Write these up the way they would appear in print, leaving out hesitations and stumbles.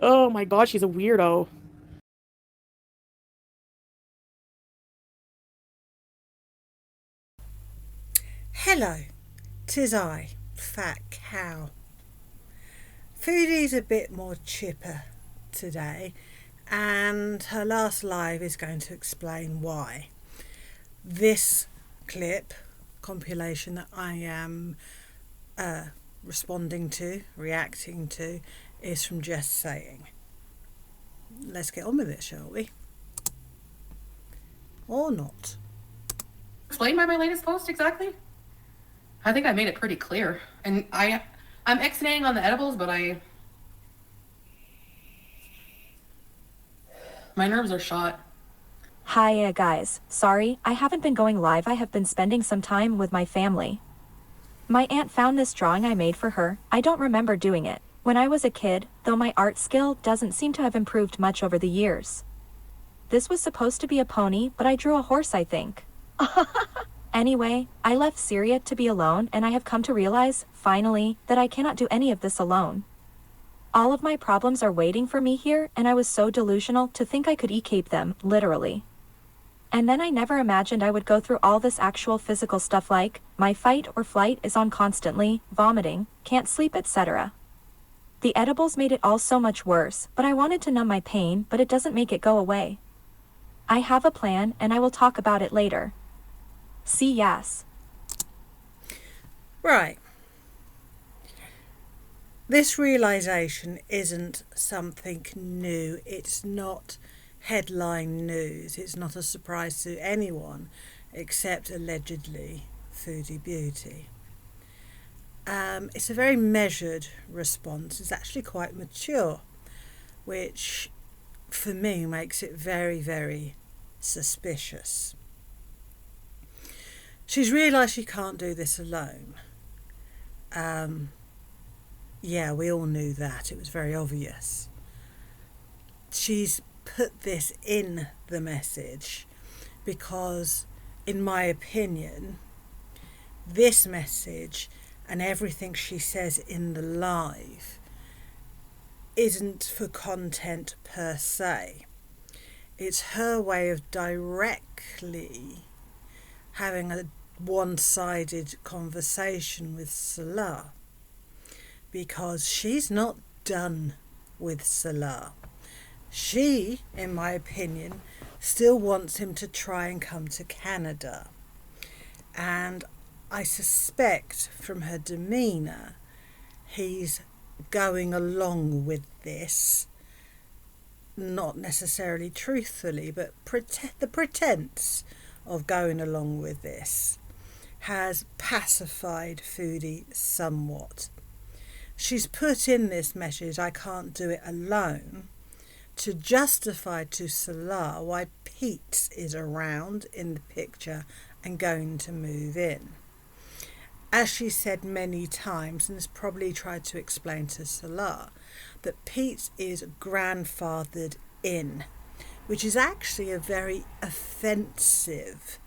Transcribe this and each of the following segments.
Oh my god, she's a weirdo. Hello, 'tis I, Fat Cow. Foodie's a bit more chipper today, and her last live is going to explain why. This clip, compilation that I am responding to, reacting to, is from Just Saying. Let's get on with it, shall we? Or not. Explain by my latest post exactly? I think I made it pretty clear. And I'm X-naying on the edibles, but my nerves are shot. Hi guys, sorry, I haven't been going live. I have been spending some time with my family. My aunt found this drawing I made for her. I don't remember doing it when I was a kid, though my art skill doesn't seem to have improved much over the years. This was supposed to be a pony, but I drew a horse, I think. Anyway, I left Syria to be alone, and I have come to realize, finally, that I cannot do any of this alone. All of my problems are waiting for me here, and I was so delusional to think I could escape them, literally. And then I never imagined I would go through all this actual physical stuff, like my fight or flight is on constantly, vomiting, can't sleep, etc. The edibles made it all so much worse, but I wanted to numb my pain, but it doesn't make it go away. I have a plan, and I will talk about it later. See, yes. Right. This realisation isn't something new. It's not headline news. It's not a surprise to anyone except allegedly Foodie Beauty. It's a very measured response. It's actually quite mature, which for me makes it very, very suspicious. She's realised she can't do this alone. Yeah, we all knew that. It was very obvious. She's put this in the message because, in my opinion, this message and everything she says in the live isn't for content per se. It's her way of directly having a one-sided conversation with Salah, because she's not done with Salah. She, in my opinion, still wants him to try and come to Canada. And I suspect from her demeanour he's going along with this, not necessarily truthfully, but the pretense of going along with this has pacified Foodie somewhat. She's put in this message, I can't do it alone, to justify to Salah why Peetz is around in the picture and going to move in. As she said many times, and has probably tried to explain to Salah, that Peetz is grandfathered in, which is actually a very offensive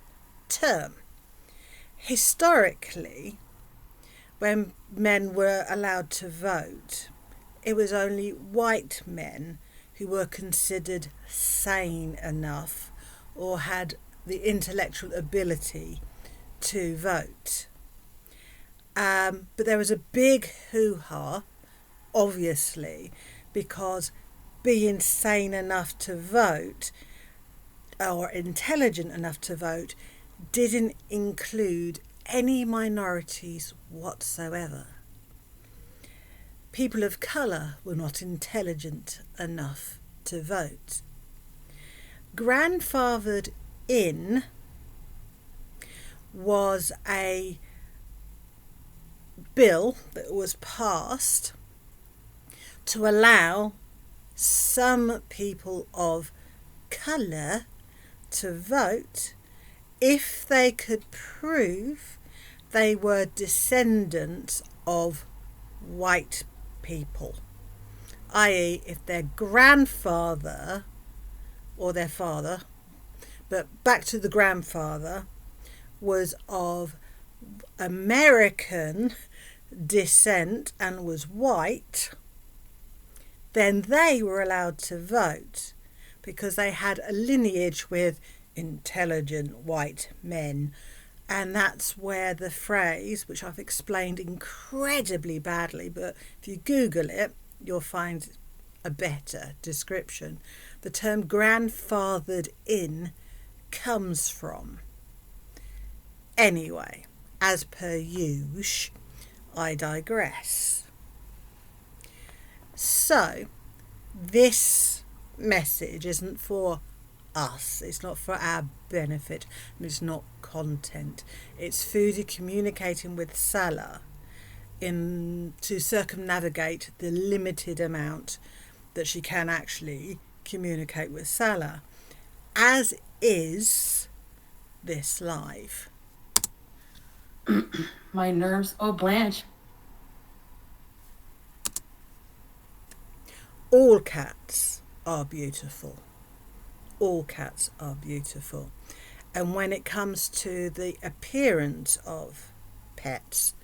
term. Historically, when men were allowed to vote, it was only white men who were considered sane enough or had the intellectual ability to vote. But there was a big hoo-ha, obviously, because being sane enough to vote or intelligent enough to vote didn't include any minorities whatsoever. People of colour were not intelligent enough to vote. Grandfathered in was a bill that was passed to allow some people of colour to vote if they could prove they were descendants of white people, i.e. if their grandfather or their father, but back to the grandfather, was of American descent and was white, then they were allowed to vote because they had a lineage with intelligent white men. And that's where the phrase, which I've explained incredibly badly, but if you Google it, you'll find a better description. The term grandfathered in comes from. Anyway, as per usual, I digress. So, this message isn't for us, it's not for our benefit, and it's not content. It's Foodie communicating with Salah to circumnavigate the limited amount that she can actually communicate with Salah, as is this live. My nerves. Oh, Blanche. All cats are beautiful. All cats are beautiful. And when it comes to the appearance of pets,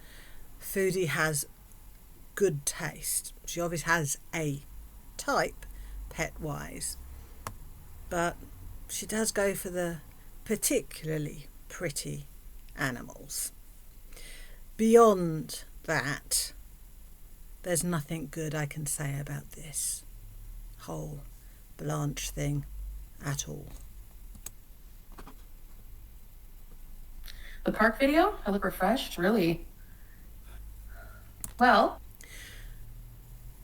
Foodie has good taste. She obviously has a type, pet-wise, but she does go for the particularly pretty animals. Beyond that, there's nothing good I can say about this whole Blanche thing at all. The park video? I look refreshed, really. Well,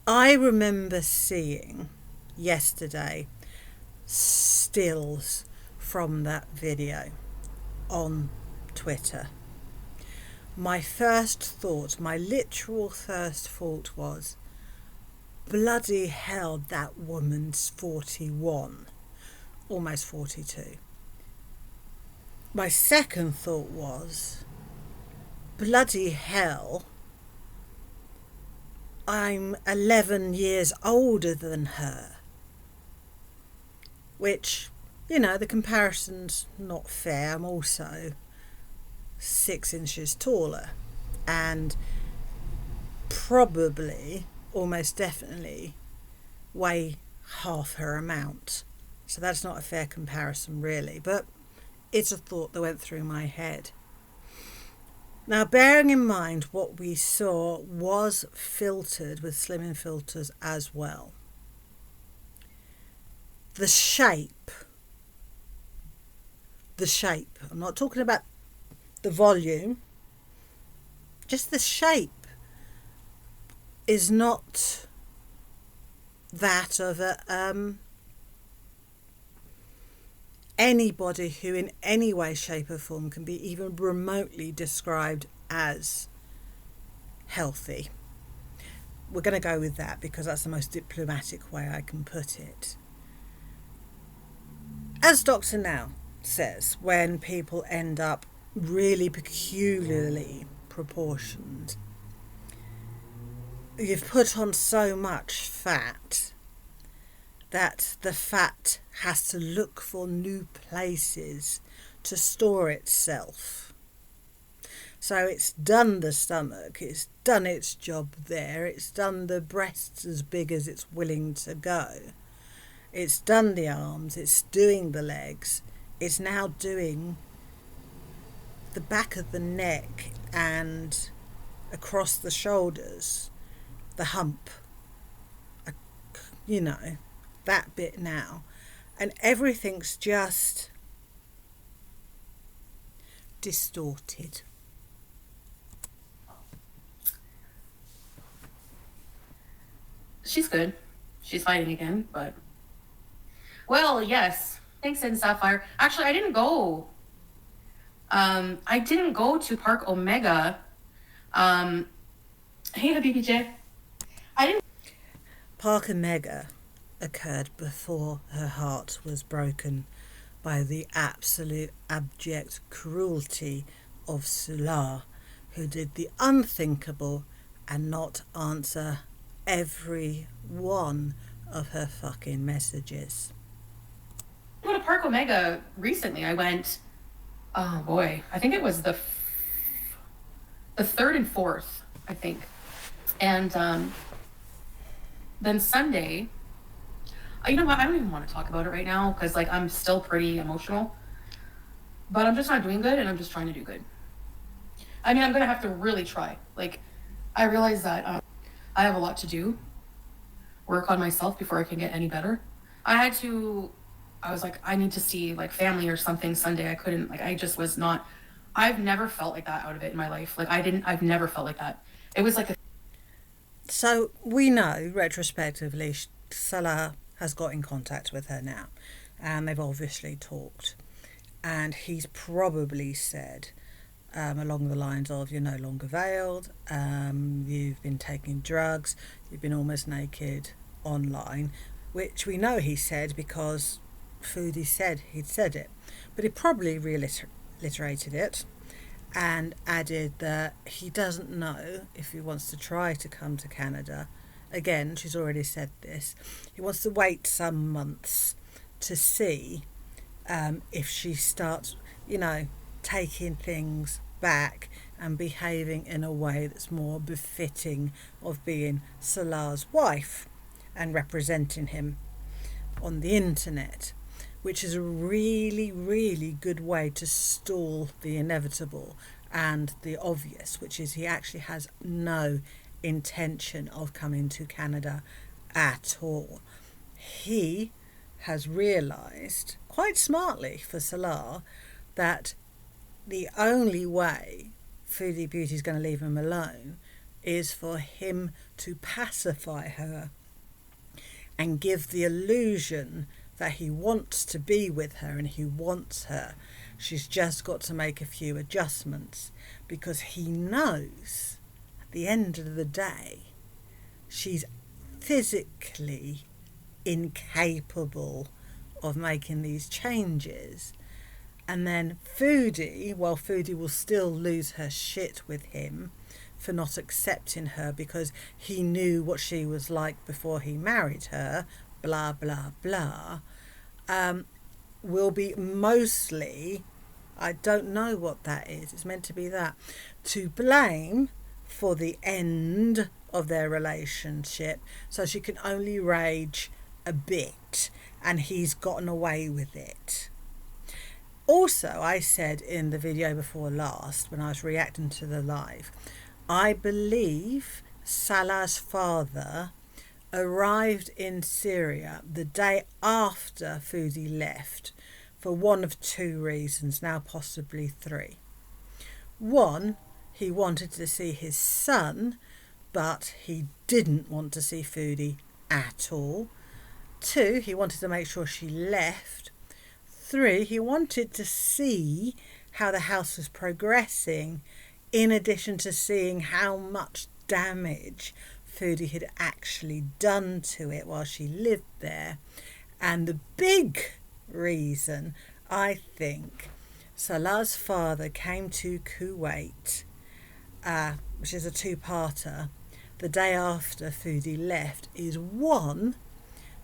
I remember seeing yesterday stills from that video on Twitter. My first thought, my literal first thought was, bloody hell, that woman's 41, almost 42. My second thought was, bloody hell, I'm 11 years older than her. Which, you know, the comparison's not fair. I'm also 6 inches taller and probably, almost definitely, weigh half her amount. So that's not a fair comparison really, but it's a thought that went through my head. Now, bearing in mind what we saw was filtered with slimming filters as well. The shape, I'm not talking about the volume, just the shape is not that of anybody who in any way, shape or form can be even remotely described as healthy. We're going to go with that because that's the most diplomatic way I can put it. As Dr. Now says, when people end up really peculiarly proportioned, you've put on so much fat that the fat has to look for new places to store itself. So it's done the stomach, it's done its job there, it's done the breasts as big as it's willing to go, it's done the arms, it's doing the legs, it's now doing the back of the neck and across the shoulders, the hump, you know, that bit now, and everything's just distorted. she's good. She's fighting again, but... Well, yes. Thanks, Ed and Sapphire. Actually, I didn't go. I didn't go to Park Omega. Hey, Habibijay. I didn't... Park Omega occurred before her heart was broken by the absolute abject cruelty of Salah, who did the unthinkable and not answer every one of her fucking messages. I went to Park Omega recently. I went, oh boy, I think it was the 3rd and 4th, I think. And then Sunday, you know what? I don't even want to talk about it right now because like I'm still pretty emotional. But I'm just not doing good, and I'm just trying to do good. I mean, I'm gonna have to really try. Like, I realize that I have a lot to do, work on myself before I can get any better. I had to. I was like, I need to see like family or something Sunday. I couldn't. Like, I just was not. I've never felt like that out of it in my life. Like, I didn't. I've never felt like that. It was like a. So we know retrospectively Salah has got in contact with her now, and they've obviously talked, and he's probably said along the lines of, you're no longer veiled, you've been taking drugs, you've been almost naked online, which we know he said because Foodie said he'd said it, but he probably reiterated it and added that he doesn't know if he wants to try to come to Canada. Again, she's already said this. He wants to wait some months to see if she starts, taking things back and behaving in a way that's more befitting of being Salah's wife and representing him on the internet, which is a really, really good way to stall the inevitable and the obvious, which is he actually has no intention of coming to Canada at all. He has realised, quite smartly for Salah, that the only way Foodie Beauty is going to leave him alone is for him to pacify her and give the illusion that he wants to be with her and he wants her. She's just got to make a few adjustments because he knows at the end of the day she's physically incapable of making these changes. And then Foodie will still lose her shit with him for not accepting her because he knew what she was like before he married her, blah, blah, blah, will be mostly, I don't know what that is, it's meant to be that, to blame for the end of their relationship, so she can only rage a bit, and he's gotten away with it. Also, I said in the video before last, when I was reacting to the live, I believe Salah's father arrived in Syria the day after Foodie left for one of two reasons, now possibly three. One, he wanted to see his son, but he didn't want to see Foodie at all. Two, he wanted to make sure she left. Three, he wanted to see how the house was progressing, in addition to seeing how much damage Foodie had actually done to it while she lived there. And the big reason, I think, Salah's father came to Kuwait, which is a two-parter, the day after Foodie left, is one,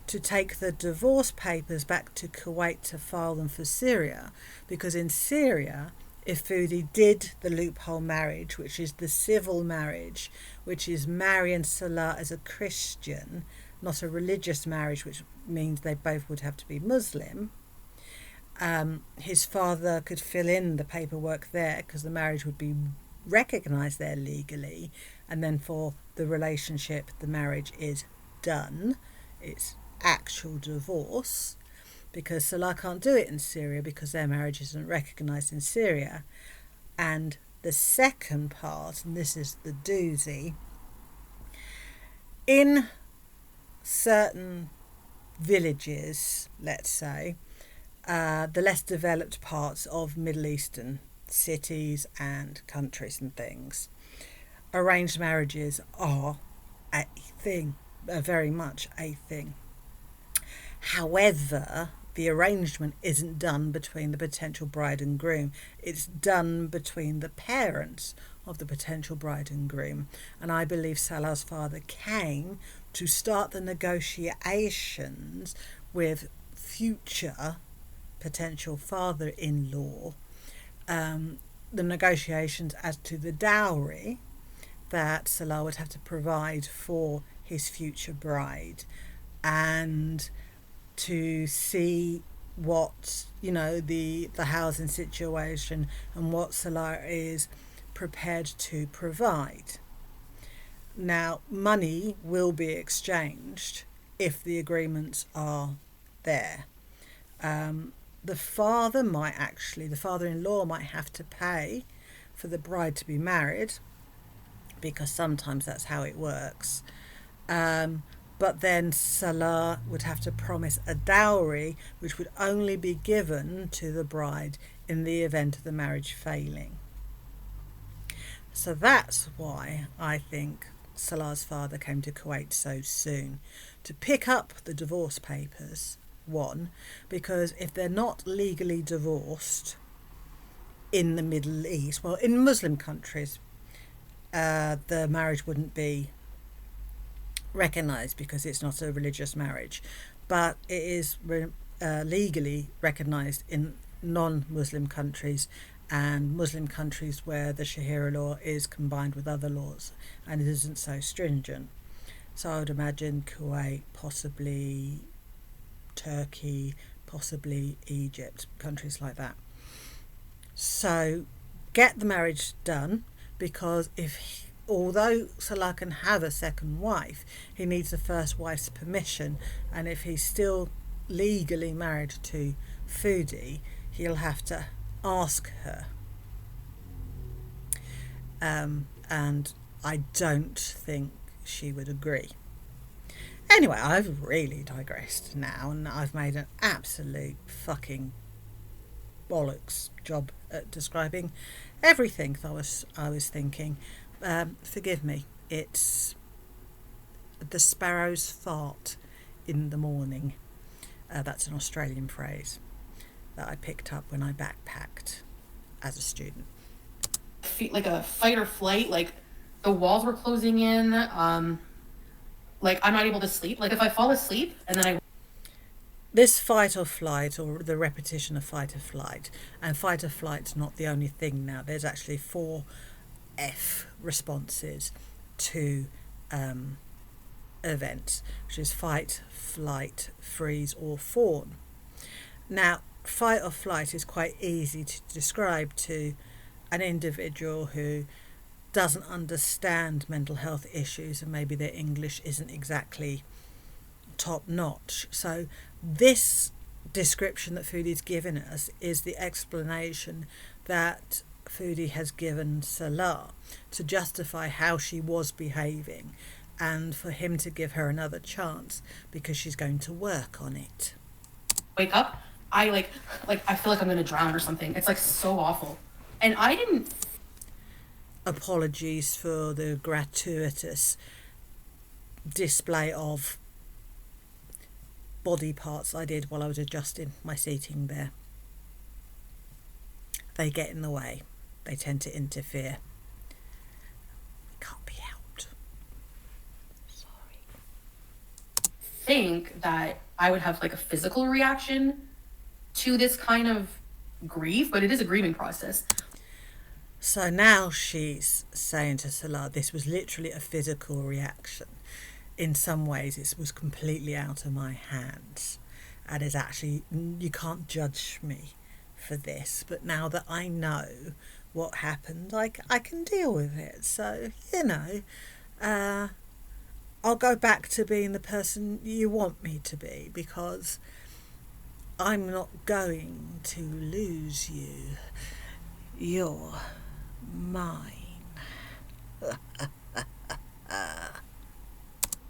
to take the divorce papers back to Kuwait to file them for Syria, because in Syria, if Foodie did the loophole marriage, which is the civil marriage, which is marrying Salah as a Christian, not a religious marriage, which means they both would have to be Muslim, his father could fill in the paperwork there because the marriage would be recognised there legally, and then for the relationship, the marriage is done. It's actual divorce, because Salah can't do it in Syria because their marriage isn't recognised in Syria. And the second part, and this is the doozy, in certain villages, let's say, the less developed parts of Middle Eastern cities and countries and things, arranged marriages are a thing, very much a thing. However, the arrangement isn't done between the potential bride and groom. It's done between the parents of the potential bride and groom. And I believe Salah's father came to start the negotiations with future potential father-in-law, the negotiations as to the dowry that Salah would have to provide for his future bride, and to see what, you know, the housing situation and what Salah is prepared to provide. Now, money will be exchanged if the agreements are there. The father-in-law might have to pay for the bride to be married, because sometimes that's how it works. But then Salah would have to promise a dowry, which would only be given to the bride in the event of the marriage failing. So that's why I think Salah's father came to Kuwait so soon, to pick up the divorce papers. One, because if they're not legally divorced in the Middle East, well, in Muslim countries, the marriage wouldn't be recognised because it's not a religious marriage, but it is legally recognised in non-Muslim countries and Muslim countries where the Sharia law is combined with other laws and it isn't so stringent. So I would imagine Kuwait, possibly Turkey, possibly Egypt, countries like that. So get the marriage done, because although Salah can have a second wife, he needs the first wife's permission, and if he's still legally married to Foodie, he'll have to ask her. And I don't think she would agree. Anyway, I've really digressed now, and I've made an absolute fucking bollocks job at describing everything that I was thinking. Forgive me. It's the sparrows fart in the morning. That's an Australian phrase that I picked up when I backpacked as a student. Like a fight or flight, like the walls were closing in. Like I'm not able to sleep. Like if I fall asleep and then This fight or flight, or the repetition of fight or flight, and fight or flight's not the only thing now. There's actually 4 F responses to events, which is fight, flight, freeze, or fawn. Now, fight or flight is quite easy to describe to an individual who doesn't understand mental health issues, and maybe their English isn't exactly top notch. So this description that Foodie's given us is the explanation that Foodie has given Salah to justify how she was behaving, and for him to give her another chance because she's going to work on it. wake up, I like I feel like I'm gonna drown or something. It's like so awful. And I didn't. Apologies for the gratuitous display of body parts I did while I was adjusting my seating there. They get in the way. They tend to interfere. Can't be helped. Sorry. Think that I would have like a physical reaction to this kind of grief, but it is a grieving process. So now she's saying to Salah, this was literally a physical reaction. In some ways, it was completely out of my hands. And it's actually, you can't judge me for this. But now that I know what happened, I can deal with it. So, you know, I'll go back to being the person you want me to be, because I'm not going to lose you. You're mine.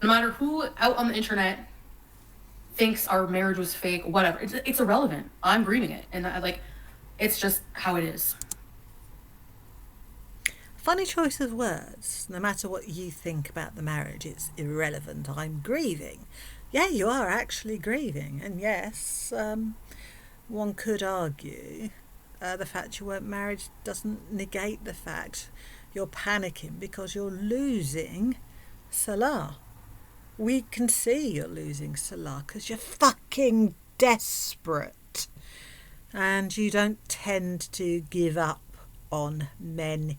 No matter who out on the internet thinks our marriage was fake, whatever, it's irrelevant. I'm grieving it, and it's just how it is. Funny choice of words. No matter what you think about the marriage, it's irrelevant. I'm grieving. Yeah, you are actually grieving. And yes, one could argue the fact you weren't married doesn't negate the fact you're panicking because you're losing Salah. We can see you're losing Salah because you're fucking desperate. And you don't tend to give up on men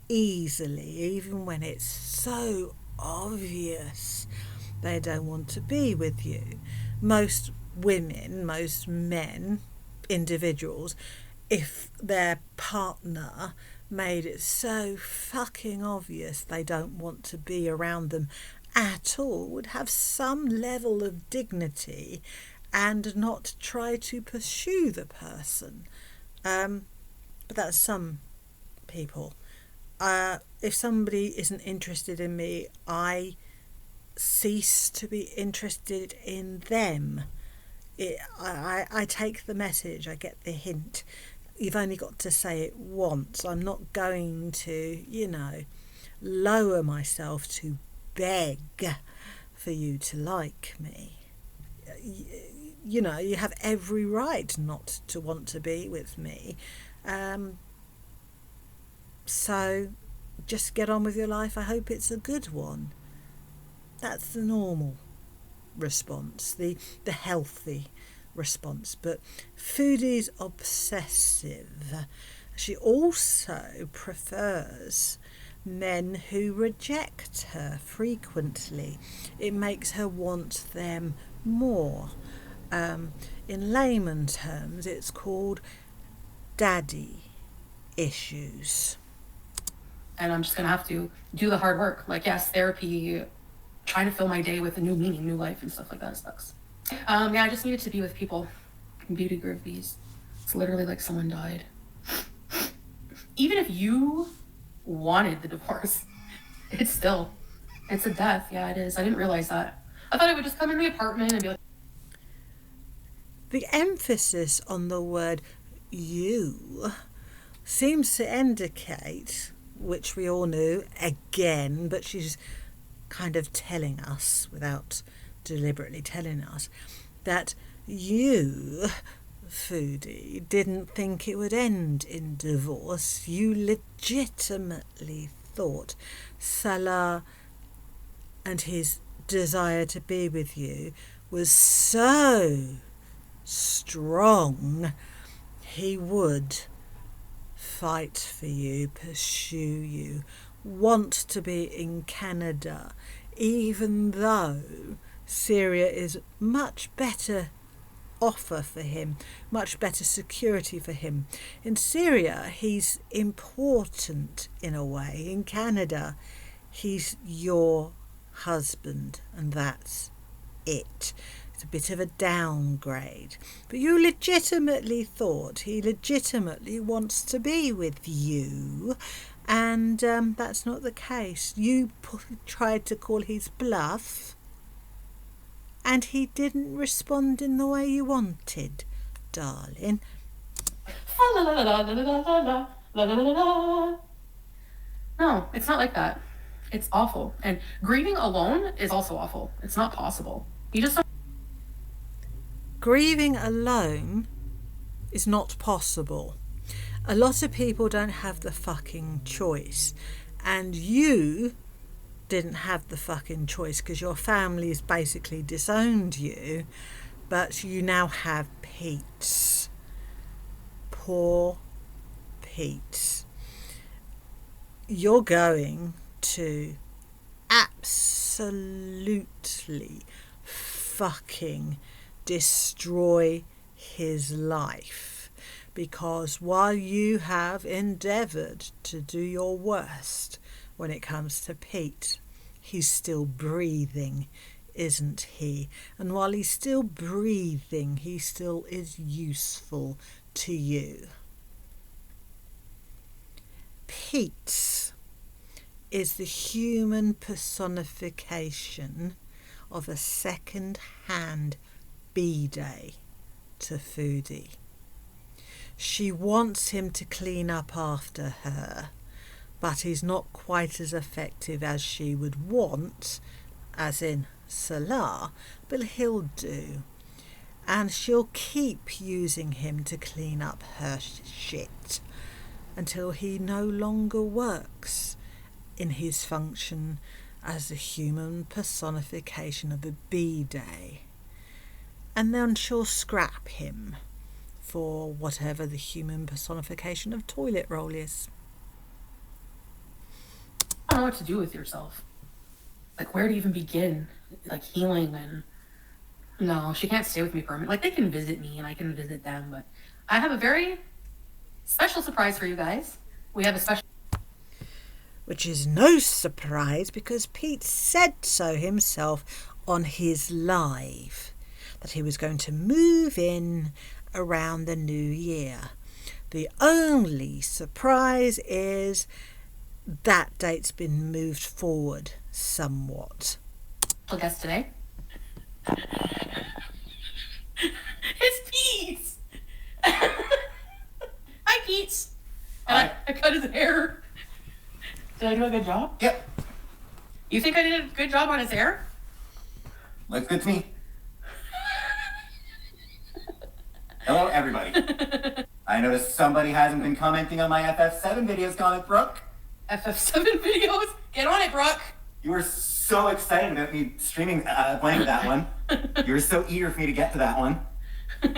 easily, even when it's so obvious they don't want to be with you. Most women, most men, individuals, if their partner made it so fucking obvious they don't want to be around them at all, would have some level of dignity and not try to pursue the person. But that's some people. If somebody isn't interested in me, I cease to be interested in them. I take the message, I get the hint. You've only got to say it once. I'm not going to, lower myself to beg for you to like me. You have every right not to want to be with me. So just get on with your life. I hope it's a good one. That's the normal response, the healthy response. But Foodie's obsessive. She also prefers men who reject her frequently. It makes her want them more. In layman terms, it's called daddy issues. And I'm just going to have to do the hard work. Like, yes, therapy, trying to fill my day with a new meaning, new life, and stuff like that sucks. I just needed to be with people. Beauty groupies. It's literally like someone died. Even if you wanted the divorce, it's a death. Yeah, it is. I didn't realize that. I thought it would just come in the apartment and be like... The emphasis on the word you seems to indicate, which we all knew again, but she's kind of telling us without deliberately telling us, that you, Foodie, didn't think it would end in divorce. You legitimately thought Salah and his desire to be with you was so strong he would fight for you, pursue you, want to be in Canada, even though Syria is much better offer for him, much better security for him. In Syria, he's important in a way. In Canada, he's your husband, and that's it. It's a bit of a downgrade. But you legitimately thought he legitimately wants to be with you, and that's not the case. You tried to call his bluff, and he didn't respond in the way you wanted, darling. No, it's not like that. It's awful. And grieving alone is also awful. It's not possible. You just don't... Grieving alone is not possible. A lot of people don't have the fucking choice. And you didn't have the fucking choice because your family's basically disowned you. But you now have Peetz. Poor Peetz. You're going to absolutely fucking destroy his life, because while you have endeavoured to do your worst when it comes to Pete, he's still breathing, isn't he? And while he's still breathing, he still is useful to you. Peetz is the human personification of a second-hand B-day to Foodie. She wants him to clean up after her, but he's not quite as effective as she would want, as in Salah, but he'll do. And she'll keep using him to clean up her shit until he no longer works in his function as a human personification of a B-day. And then she'll scrap him for whatever the human personification of toilet roll is. I don't know what to do with yourself. like, where to even begin? Like, healing and... No, she can't stay with me permanently. Like, they can visit me and I can visit them, but I have a very special surprise for you guys. We have a special... Which is no surprise because Pete said so himself on his live, that he was going to move in around the new year. The only surprise is that date's been moved forward somewhat. guest today. It's Peetz! Hi, Peetz! And I cut his hair. Did I do a good job? Yep. You think I did a good job on his hair? Looks good to me. Hello, everybody. I noticed somebody hasn't been commenting on my FF7 videos, comment, Brooke. FF7 videos? Get on it, Brooke. You were so excited about me streaming, playing that one. You were so eager for me to get to that one.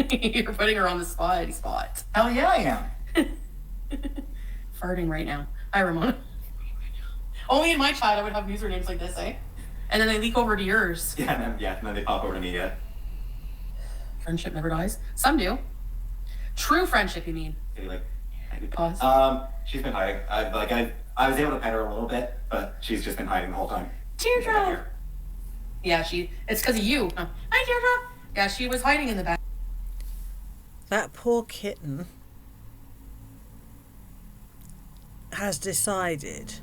You're putting her on the spot. Hell yeah, I am. Farting right now. Hi, Ramona. Only in my chat I would have usernames like this, eh? And then they leak over to yours. Yeah, and then they pop over to me, yeah. Friendship never dies. Some do. True friendship, you mean? Maybe like, Pause. she's been hiding. I was able to pet her a little bit, but she's just been hiding the whole time. Teardrop! Yeah, it's because of you. Oh. Hi, Teardrop! Yeah, she was hiding in the back. That poor kitten has decided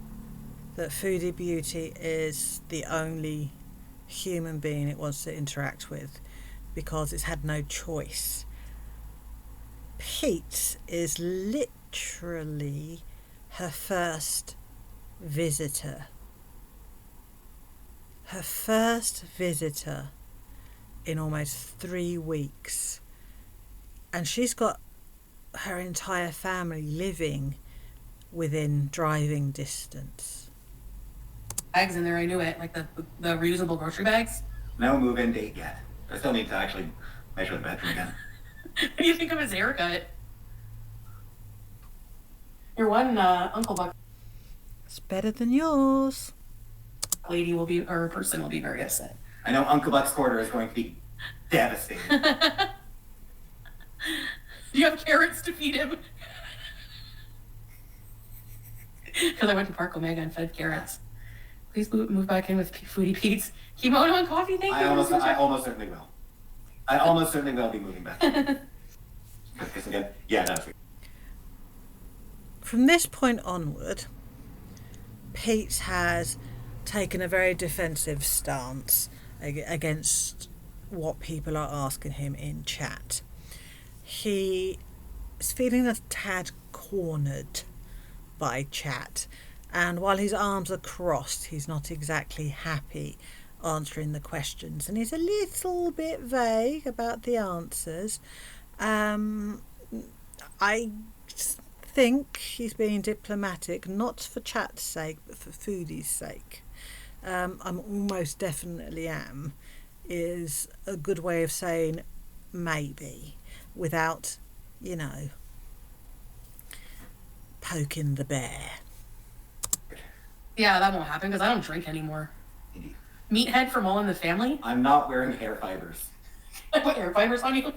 that Foodie Beauty is the only human being it wants to interact with because it's had no choice. Peetz is literally her first visitor. Her first visitor in almost 3 weeks. And she's got her entire family living within driving distance. Bags in there, I knew it. Like the reusable grocery bags. No move-in date yet. I still need to actually measure the bedroom again. What do you think of his haircut? Your one Uncle Buck It's better than yours. lady will be, or person will be very upset. I know Uncle Buck's quarter is going to be devastating. Do you have carrots to feed him? Because I went to Park Omega and fed carrots. Please move back in with Foodie Peetz. Kimono and coffee, thank you. I almost certainly will. I almost certainly will be moving back. Kiss again? Yeah, that's good. From this point onward, Peetz has taken a very defensive stance against what people are asking him in chat. He is feeling a tad cornered by chat, and while his arms are crossed, he's not exactly happy answering the questions, and he's a little bit vague about the answers. I think he's being diplomatic, not for chat's sake, but for Foodie's sake. I'm almost definitely am, is a good way of saying maybe, without, poking the bear. Yeah, that won't happen because I don't drink anymore. Meathead from All in the Family? I'm not wearing hair fibers. I put hair fibers on you?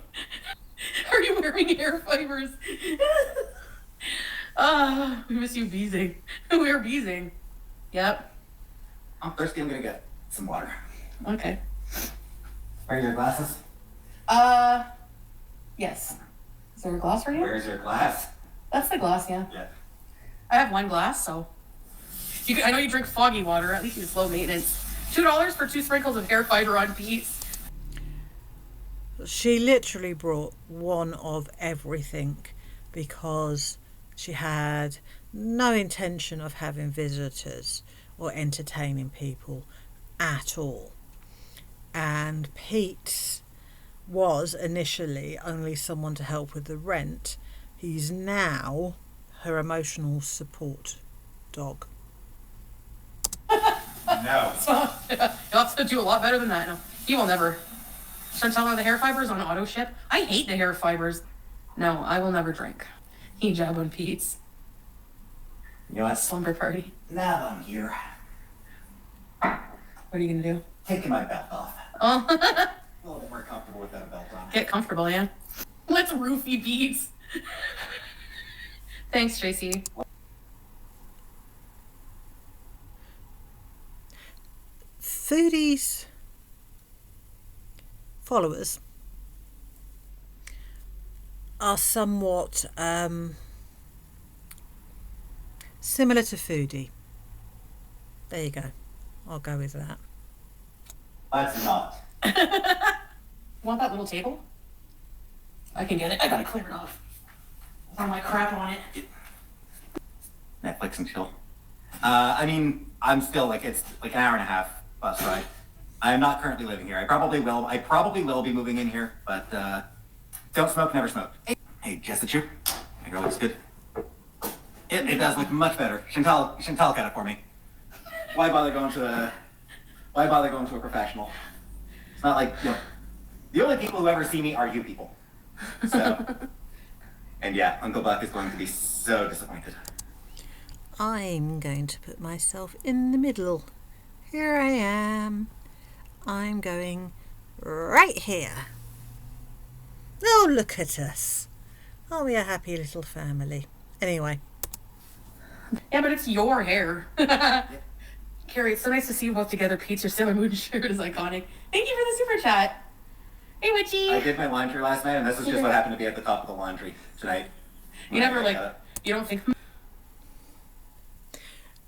Are you wearing hair fibers? We miss you beezing. We are beezing. Yep. I'm thirsty. I'm gonna get some water. Okay. Where are your glasses? Yes. Is there a glass for you? Where's your glass? That's the glass, yeah. Yeah. I have one glass, so... I know you drink foggy water. At least it's low maintenance. $2 for 2 sprinkles of hair fiber on Peetz. She literally brought one of everything because she had no intention of having visitors or entertaining people at all. And Peetz was initially only someone to help with the rent. He's now her emotional support dog. No. You'll have to do a lot better than that. No, he will never. Chantal, are the hair fibers on auto ship? I hate the hair fibers. No, I will never drink. Hijab on Peetz. You know what? Slumber party. Now I'm here. What are you gonna do? Taking my belt off. Oh, A little bit more comfortable without a belt on. get comfortable, yeah. Let's roofie Peetz. Thanks, Tracy. Foodies followers are somewhat similar to Foodie. There you go. I'll go with that. Let's not. Want that little table? I can get it. I gotta clear it off. All my crap on it. Netflix and chill. I mean, I'm still it's like an hour and a half bus ride. I am not currently living here. I probably will be moving in here, but don't smoke, never smoke. Hey, Jess the Chew. My girl looks good. It does look much better. Chantal got it for me. Why bother going to a professional? It's not like, the only people who ever see me are you people. So, and yeah, Uncle Buck is going to be so disappointed. I'm going to put myself in the middle. Here I am. I'm going right here. Oh, look at us. Aren't we a happy little family? Anyway. Yeah, but it's your hair. Carrie, it's so nice to see you both together. Peetz, your Sailor Moon shirt is iconic. Thank you for the super chat. Hey, Witchy. I did my laundry last night, and this is just what happened to be at the top of the laundry tonight. You never you don't think.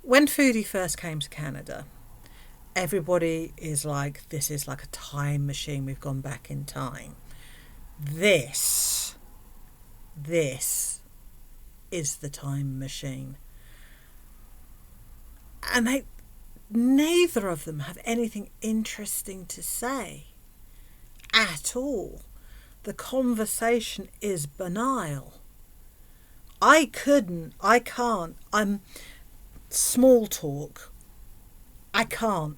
When Foodie first came to Canada, everybody is like, this is like a time machine. We've gone back in time. This is the time machine. And neither of them have anything interesting to say at all. The conversation is banal. I can't. I'm small talk. I can't.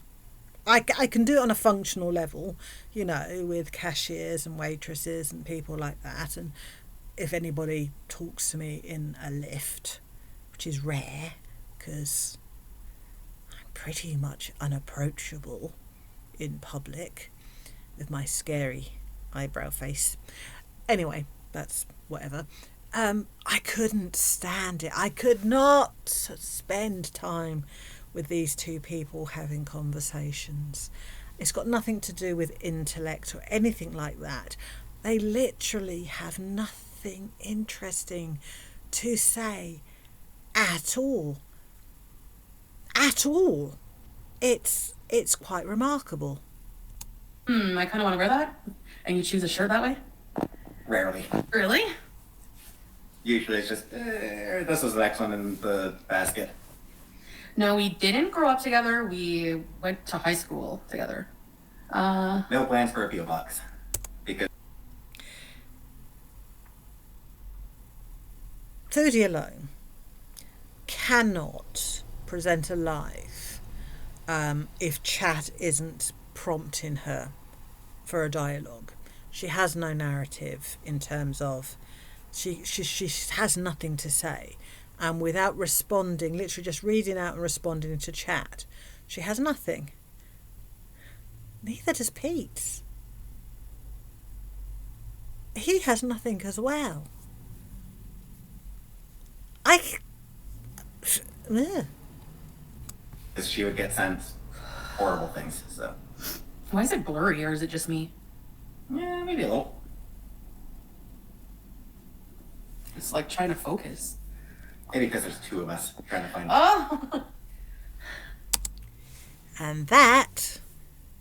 I can do it on a functional level, with cashiers and waitresses and people like that. And if anybody talks to me in a lift, which is rare because I'm pretty much unapproachable in public with my scary eyebrow face. Anyway, that's whatever. I couldn't stand it. I could not spend time with these two people having conversations. It's got nothing to do with intellect or anything like that. They literally have nothing interesting to say at all. At all. It's quite remarkable. I kind of want to wear that. And you choose a shirt that way? Rarely. Really? Usually it's just, this was the next one in the basket. No, we didn't grow up together. We went to high school together. No plans for a P.O. box. Because Foodie alone cannot present a life if chat isn't prompting her for a dialogue. She has no narrative in terms of she has nothing to say, and without responding, literally just reading out and responding to chat, she has nothing. Neither does Peetz. He has nothing as well. Because she would get sent horrible things, so. Why is it blurry, or is it just me? Yeah, maybe a little. It's like trying to focus. Maybe because there's two of us trying to find Oh! And that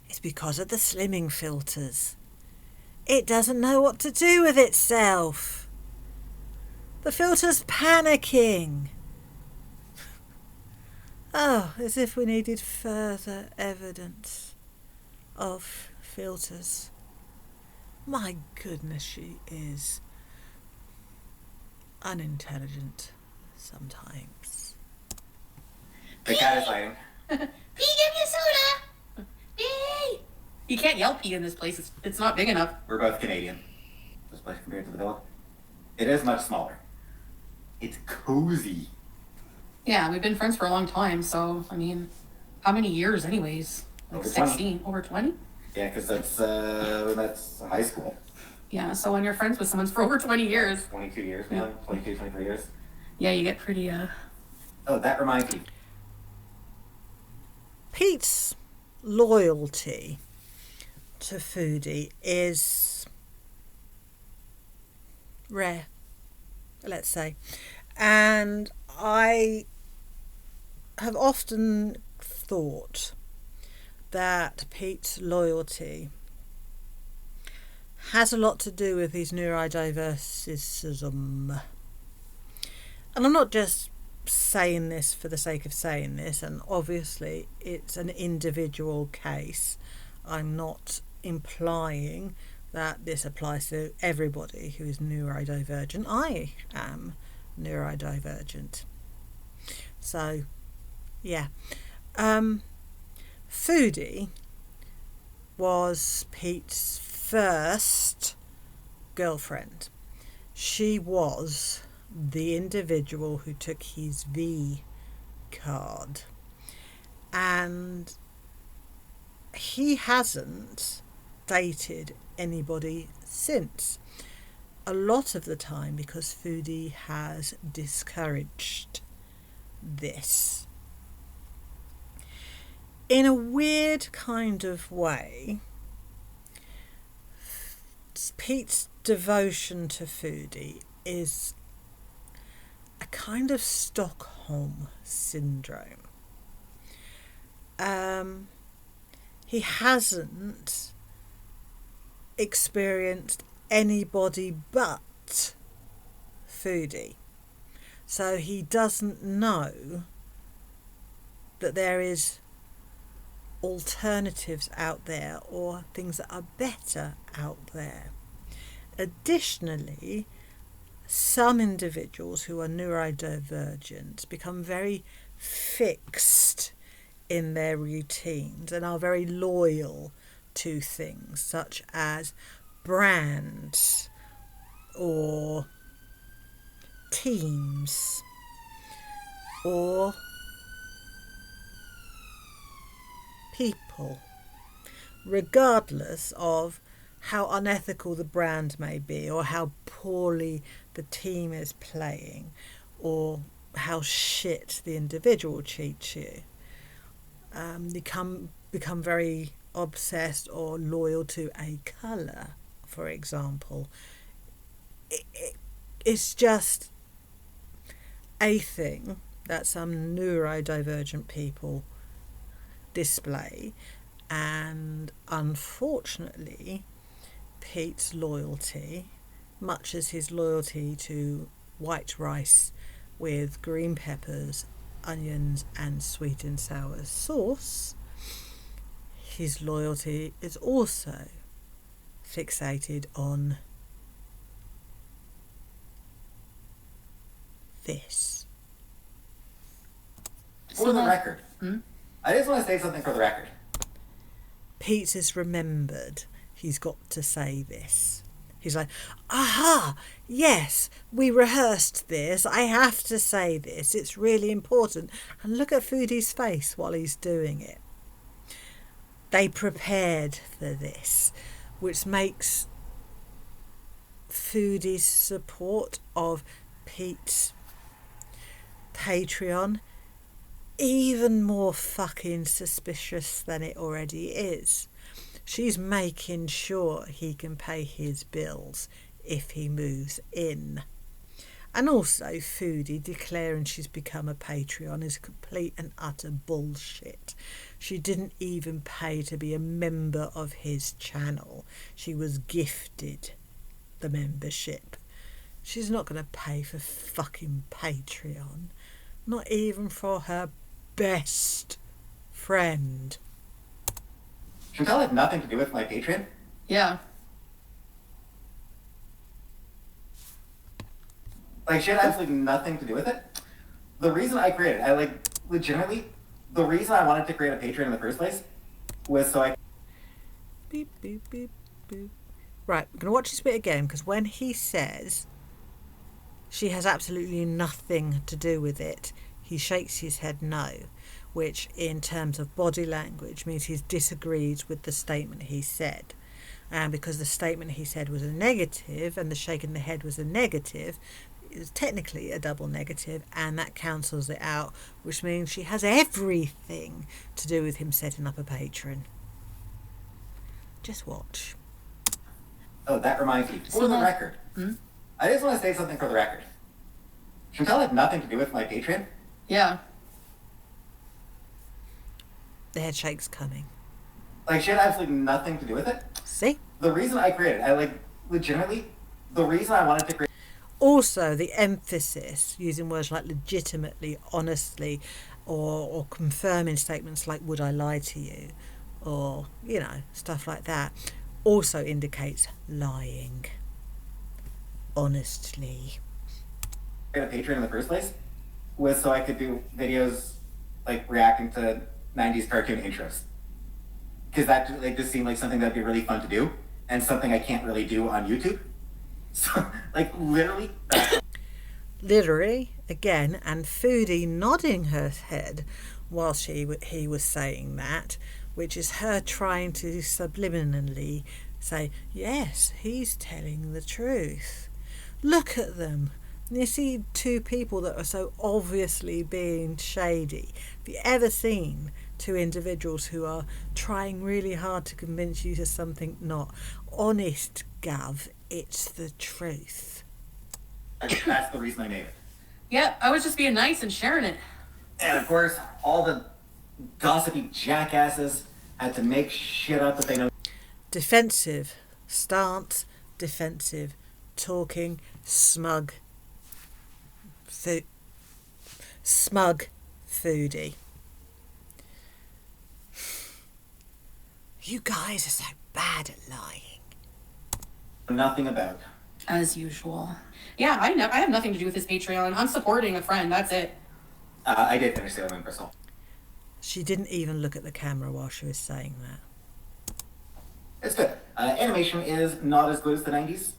is because of the slimming filters. It doesn't know what to do with itself. The filter's panicking. Oh, as if we needed further evidence of filters. My goodness, she is unintelligent sometimes. The cat is hiding. Pee, give me a soda! Pee! You can't yell pee in this place. It's not big enough. We're both Canadian. This place compared to the villa. It is much smaller. It's cozy. Yeah, we've been friends for a long time, so, I mean, how many years anyways? Like Over 16, over 20? Yeah, because that's high school. Yeah, so when you're friends with someone for over 20 years, 22 years, man. 22, 23 years. yeah, you get pretty, Oh, that reminds me. Pete's loyalty to Foodie is rare, let's say. And I have often thought that Pete's loyalty has a lot to do with his neurodiversism. And I'm not just saying this for the sake of saying this, and obviously it's an individual case. I'm not implying that this applies to everybody who is neurodivergent. I am neurodivergent. So, yeah. Foodie was Pete's first girlfriend. She was the individual who took his V card, and he hasn't dated anybody since, a lot of the time because Foodie has discouraged this. In a weird kind of way, Pete's devotion to Foodie is a kind of Stockholm syndrome. He hasn't experienced anybody but Foodie, so he doesn't know that there is alternatives out there or things that are better out there. Additionally, some individuals who are neurodivergent become very fixed in their routines and are very loyal to things such as brands or teams or people, regardless of how unethical the brand may be or how poorly the team is playing or how shit the individual treats you. They become very obsessed or loyal to a colour, for example. It's just a thing that some neurodivergent people display, and unfortunately Pete's loyalty, much as his loyalty to white rice with green peppers, onions and sweet and sour sauce, his loyalty is also fixated on this. For the record, I just want to say something for the record. Peetz has remembered he's got to say this. He's like, aha, yes, we rehearsed this. I have to say this. It's really important. And look at Foodie's face while he's doing it. They prepared for this, which makes Foodie's support of Pete's Patreon even more fucking suspicious than it already is. She's making sure he can pay his bills if he moves in. And also Foodie declaring she's become a Patreon is complete and utter bullshit. She didn't even pay to be a member of his channel. She was gifted the membership. She's not going to pay for fucking Patreon. Not even for her best friend. Chantal had nothing to do with my Patreon. yeah. Like, she had absolutely nothing to do with it. The reason I created, legitimately, the reason I wanted to create a Patreon in the first place was so I... Beep, beep, beep, beep. Right, we're going to watch this bit again, because when he says she has absolutely nothing to do with it, he shakes his head no. which in terms of body language means he's disagreed with the statement he said. And because the statement he said was a negative and the shaking the head was a negative, it was technically a double negative, and that cancels it out, which means she has everything to do with him setting up a Patreon. Just watch. Oh, that reminds me. For the record, I just want to say something for the record. Chantal had nothing to do with my Patreon. Yeah. The head shake's coming. Like, she had absolutely nothing to do with it. See? The reason I created it, legitimately, the reason I wanted to create... Also, the emphasis, using words like legitimately, honestly, or confirming statements like, would I lie to you? Or, stuff like that, also indicates lying. Honestly. a Patreon in the first place was so I could do videos reacting to 90s cartoon intros. Because that just seemed like something that'd be really fun to do, and something I can't really do on YouTube. So, literally. Literally, again, and Foodie nodding her head while he was saying that, which is her trying to subliminally say, yes, he's telling the truth. Look at them. You see two people that are so obviously being shady. Have you ever seen two individuals who are trying really hard to convince you to something not? Honest, Gav, it's the truth. That's the reason I made it. Yeah, I was just being nice and sharing it. And of course, all the gossipy jackasses had to make shit up that they know. Defensive stance, defensive talking, smug Foodie. You guys are so bad at lying. Nothing about. As usual. Yeah, I have nothing to do with this Patreon. I'm supporting a friend, that's it. I did finish Sailor Moon Crystal. She didn't even look at the camera while she was saying that. It's good. Animation is not as good as the 90s.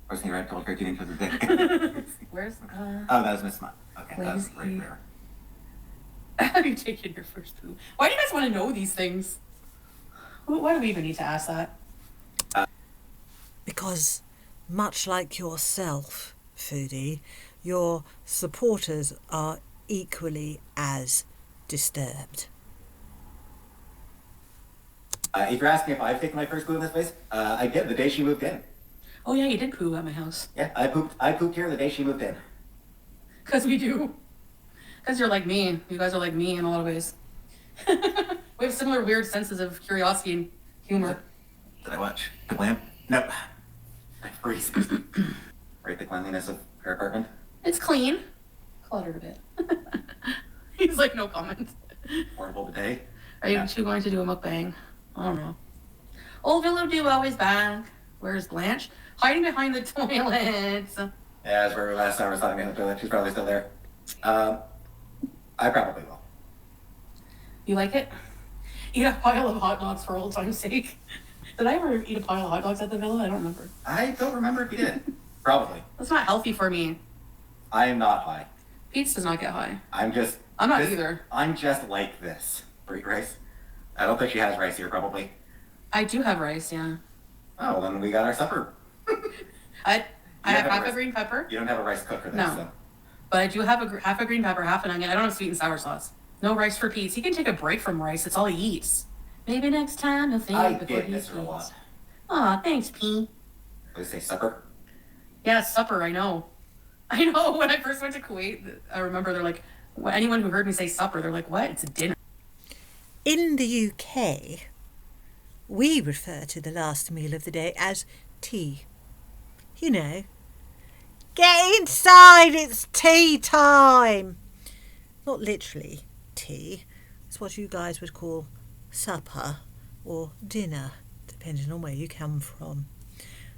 Or something right, told cartoon into the day. Where's Oh, that was Miss Mutt. Okay, that was right there. Have you taken your first poo? Why do you guys want to know these things? Why do we even need to ask that? Because, much like yourself, Foodie, your supporters are equally as disturbed. If you're asking if I've taken my first poo in this place, I did the day she moved in. Oh yeah, you did poo at my house. Yeah, I pooped here the day she moved in. Because we do. Because you're like me. You guys are like me in a lot of ways. We have similar weird senses of curiosity and humor. Did I watch The Glam? No. I freeze. Rate the cleanliness of her apartment. It's clean. Cluttered a bit. He's like, no comment. Portable bidet. Are you two going to do a mukbang? I don't know. Old Willow Duo is back. Where's Blanche? Hiding behind the toilets. Yeah, that's where we last saw her hiding behind the toilet. She's probably still there. I probably will. You like it? Eat a pile of hot dogs for old time's sake. Did I ever eat a pile of hot dogs at the villa? I don't remember. I don't remember if you did. Probably. That's not healthy for me. I am not high. Peetz does not get high. I'm not either. I'm just like this. Eat rice? I don't think she has rice here, probably. I do have rice, yeah. Oh, then we got our supper. I have half rice. a green pepper. You don't have a rice cooker then, No. so. But I do have half a green pepper, half an onion. I don't have sweet and sour sauce. No rice for Peetz. He can take a break from rice. It's all he eats. Maybe next time he'll think I before did he miss her a lot. eats. Aw, thanks, P. Did we say supper? Yeah, supper, I know. I know, when I first went to Kuwait, I remember they're like, anyone who heard me say supper, they're like, what? It's a dinner. In the UK, we refer to the last meal of the day as tea. You know, get inside, it's tea time! Not literally tea. It's what you guys would call supper or dinner, depending on where you come from.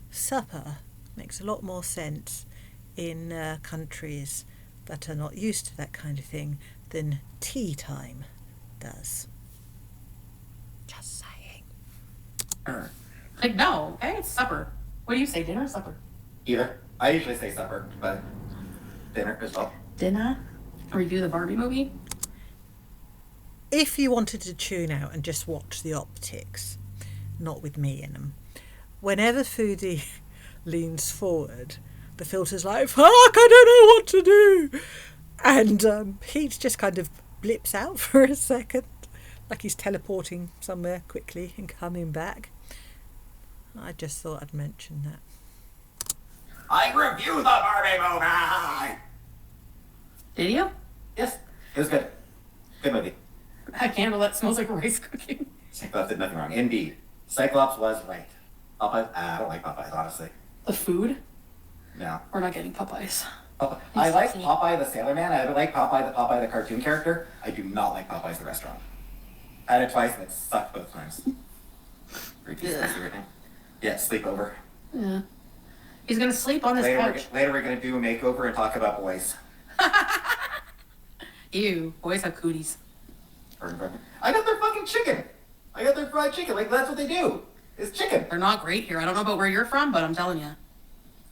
Supper makes a lot more sense in countries that are not used to that kind of thing than tea time does. Just saying. Like, no, okay, it's supper. What do you say, dinner or supper? Either. I usually say supper, but dinner as well. Dinner? Review the Barbie movie? if you wanted to tune out and just watch the optics, not with me in them, whenever Foodie leans forward, the filter's like, fuck, I don't know what to do. And Peetz just kind of blips out for a second, like he's teleporting somewhere quickly and coming back. I just thought I'd mention that. I review the Barbie movie! Did you? Yes, it was good. Good movie. That candle that smells like rice cooking. Cyclops did nothing wrong. Indeed. Cyclops was right. Popeyes? I don't like Popeyes, honestly. The food? No. We're not getting Popeyes. I like Popeye the Sailor Man. I like Popeye the cartoon character. I do not like Popeyes the restaurant. I had it twice and it sucked both times. Yeah, sleepover. Yeah. He's gonna sleep on this couch. Later we're gonna do a makeover and talk about boys. Ew, boys have cooties. I got their fucking chicken. I got their fried chicken. Like, that's what they do. It's chicken. They're not great here. I don't know about where you're from, but I'm telling you.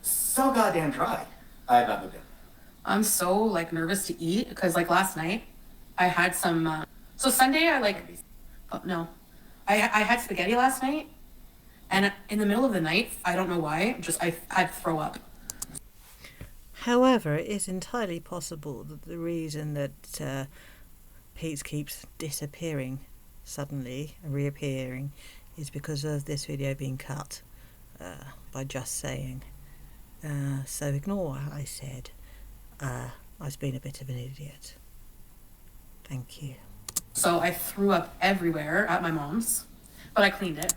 So goddamn dry. I have not moved in. I'm so, like, nervous to eat, because, like, last night, I had some, so Sunday, I had spaghetti last night, and in the middle of the night, I don't know why, I had to throw up. However, it is entirely possible that the reason that Peetz keeps disappearing suddenly and reappearing is because of this video being cut by just saying. So ignore what I said. I was being a bit of an idiot. Thank you. So I threw up everywhere at my mom's, but I cleaned it.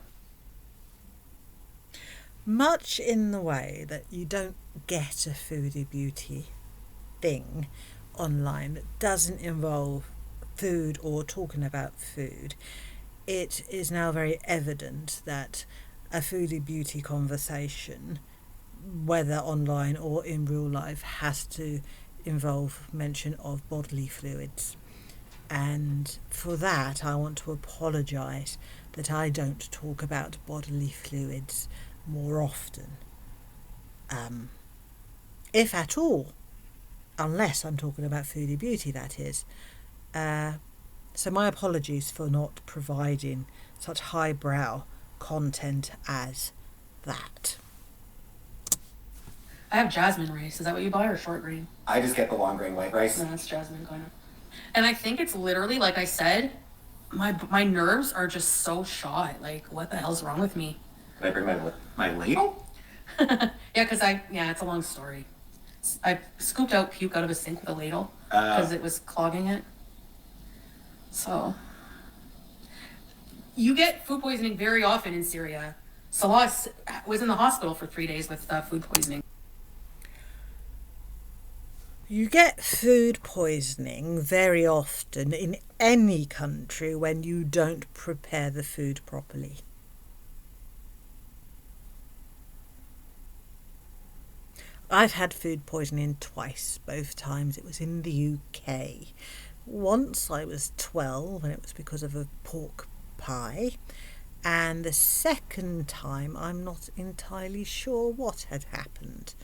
Much in the way that you don't get a foodie beauty thing online that doesn't involve food or talking about food, it is now very evident that a foodie beauty conversation, whether online or in real life, has to involve mention of bodily fluids. And for that, I want to apologise that I don't talk about bodily fluids more often, if at all, unless I'm talking about foodie beauty, that is. So my apologies for not providing such highbrow content as that. I have jasmine rice. Is that what you buy, or short grain? I just get the long grain white rice. No, that's jasmine kind of. And I think it's literally, like I said, my nerves are just so shot. Like, what the hell's wrong with me? Can I bring my ladle? Yeah, it's a long story. I scooped out puke out of a sink with a ladle because it was clogging it. So, you get food poisoning very often in Syria. Salah was in the hospital for 3 days with food poisoning. You get food poisoning very often in any country when you don't prepare the food properly. I've had food poisoning twice. Both times it was in the UK. Once I was 12 and it was because of a pork pie. And the second time I'm not entirely sure what had happened.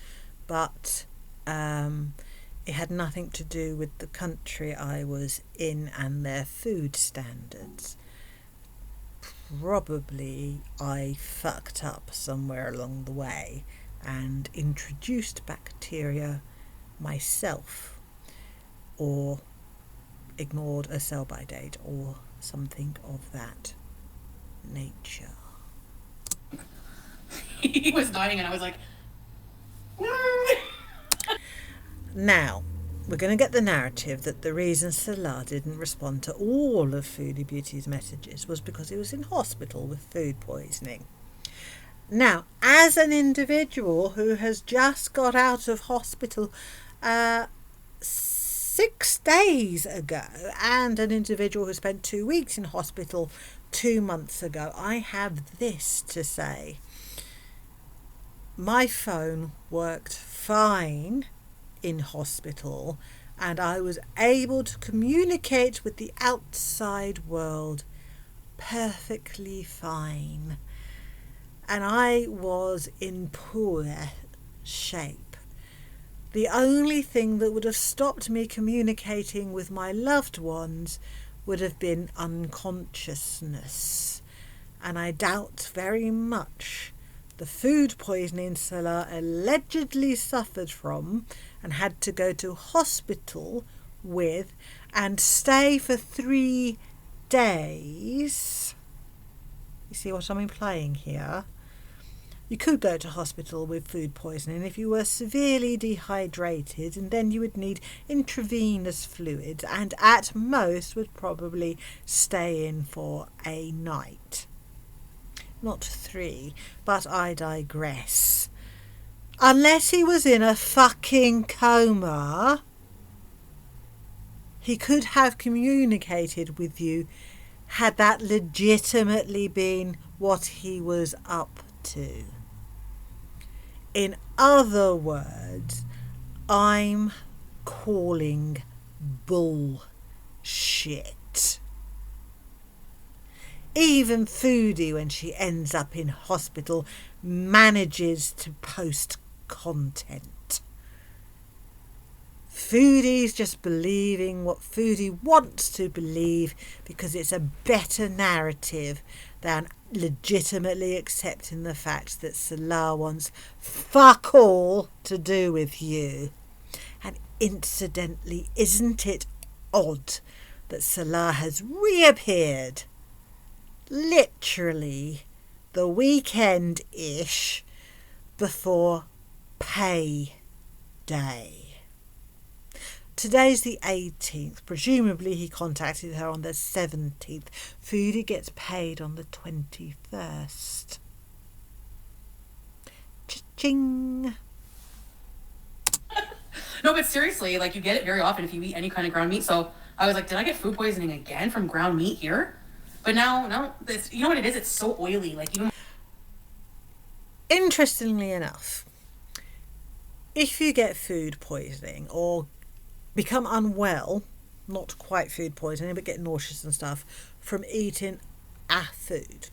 But it had nothing to do with the country I was in and their food standards. Probably I fucked up somewhere along the way and introduced bacteria myself, or ignored a sell-by date or something of that nature. He was dying and I was like, Now, we're going to get the narrative that the reason Salah didn't respond to all of Foodie Beauty's messages was because he was in hospital with food poisoning. Now, as an individual who has just got out of hospital 6 days ago, and an individual who spent 2 weeks in hospital 2 months ago, I have this to say. My phone worked fine in hospital, and I was able to communicate with the outside world perfectly fine. And I was in poor shape. The only thing that would have stopped me communicating with my loved ones would have been unconsciousness. And I doubt very much the food poisoning Salah allegedly suffered from and had to go to hospital with and stay for 3 days. You see what I'm implying here? You could go to hospital with food poisoning if you were severely dehydrated, and then you would need intravenous fluids and at most would probably stay in for a night. Not 3, but I digress. Unless he was in a fucking coma, he could have communicated with you had that legitimately been what he was up to. In other words, I'm calling bullshit. Even Foodie, when she ends up in hospital, manages to post content. Foodie's just believing what Foodie wants to believe because it's a better narrative than legitimately accepting the fact that Salah wants fuck all to do with you. And incidentally, isn't it odd that Salah has reappeared literally the weekend-ish before pay day? Today's the 18th. Presumably he contacted her on the 17th. Foodie gets paid on the 21st. Cha-ching. No, but seriously, like, you get it very often if you eat any kind of ground meat. So I was like, did I get food poisoning again from ground meat here? But now, it's, you know what it is? It's so oily. Like, you. Interestingly enough, if you get food poisoning or become unwell, not quite food poisoning, but get nauseous and stuff from eating a food,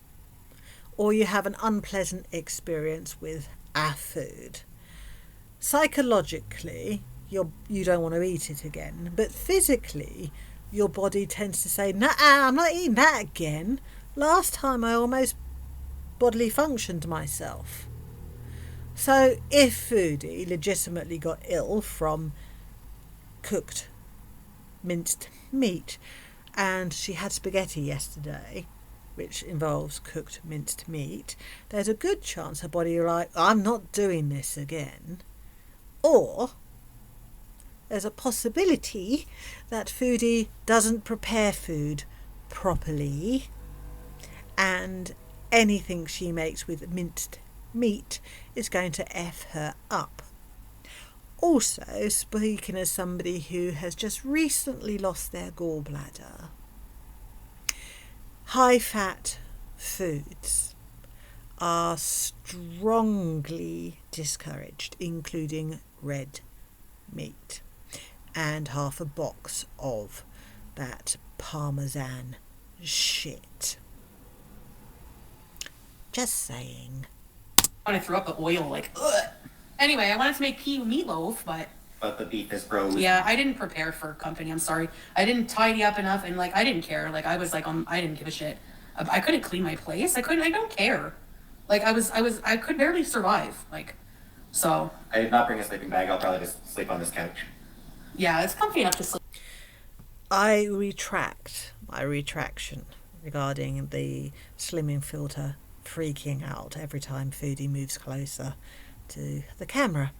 or you have an unpleasant experience with a food, psychologically, you don't want to eat it again, but physically, your body tends to say, nah, I'm not eating that again. Last time I almost bodily functioned myself. So if Foodie legitimately got ill from cooked minced meat, and she had spaghetti yesterday, which involves cooked minced meat, there's a good chance her body will like, I'm not doing this again. Or there's a possibility that Foodie doesn't prepare food properly, and anything she makes with minced meat is going to F her up. Also, speaking as somebody who has just recently lost their gallbladder, high-fat foods are strongly discouraged, including red meat and half a box of that Parmesan shit. Just saying. When I threw up the oil, like, ugh. Anyway, I wanted to make pea meatloaf, but the beef is frozen. yeah, I didn't prepare for company. I'm sorry. I didn't tidy up enough, and like, I didn't care. Like, I was like, I didn't give a shit. I couldn't clean my place. I don't care. Like, I could barely survive. Like, so. I did not bring a sleeping bag. I'll probably just sleep on this couch. Yeah, it's comfy enough to sleep. I retract my retraction regarding the slimming filter freaking out every time Foodie moves closer to the camera.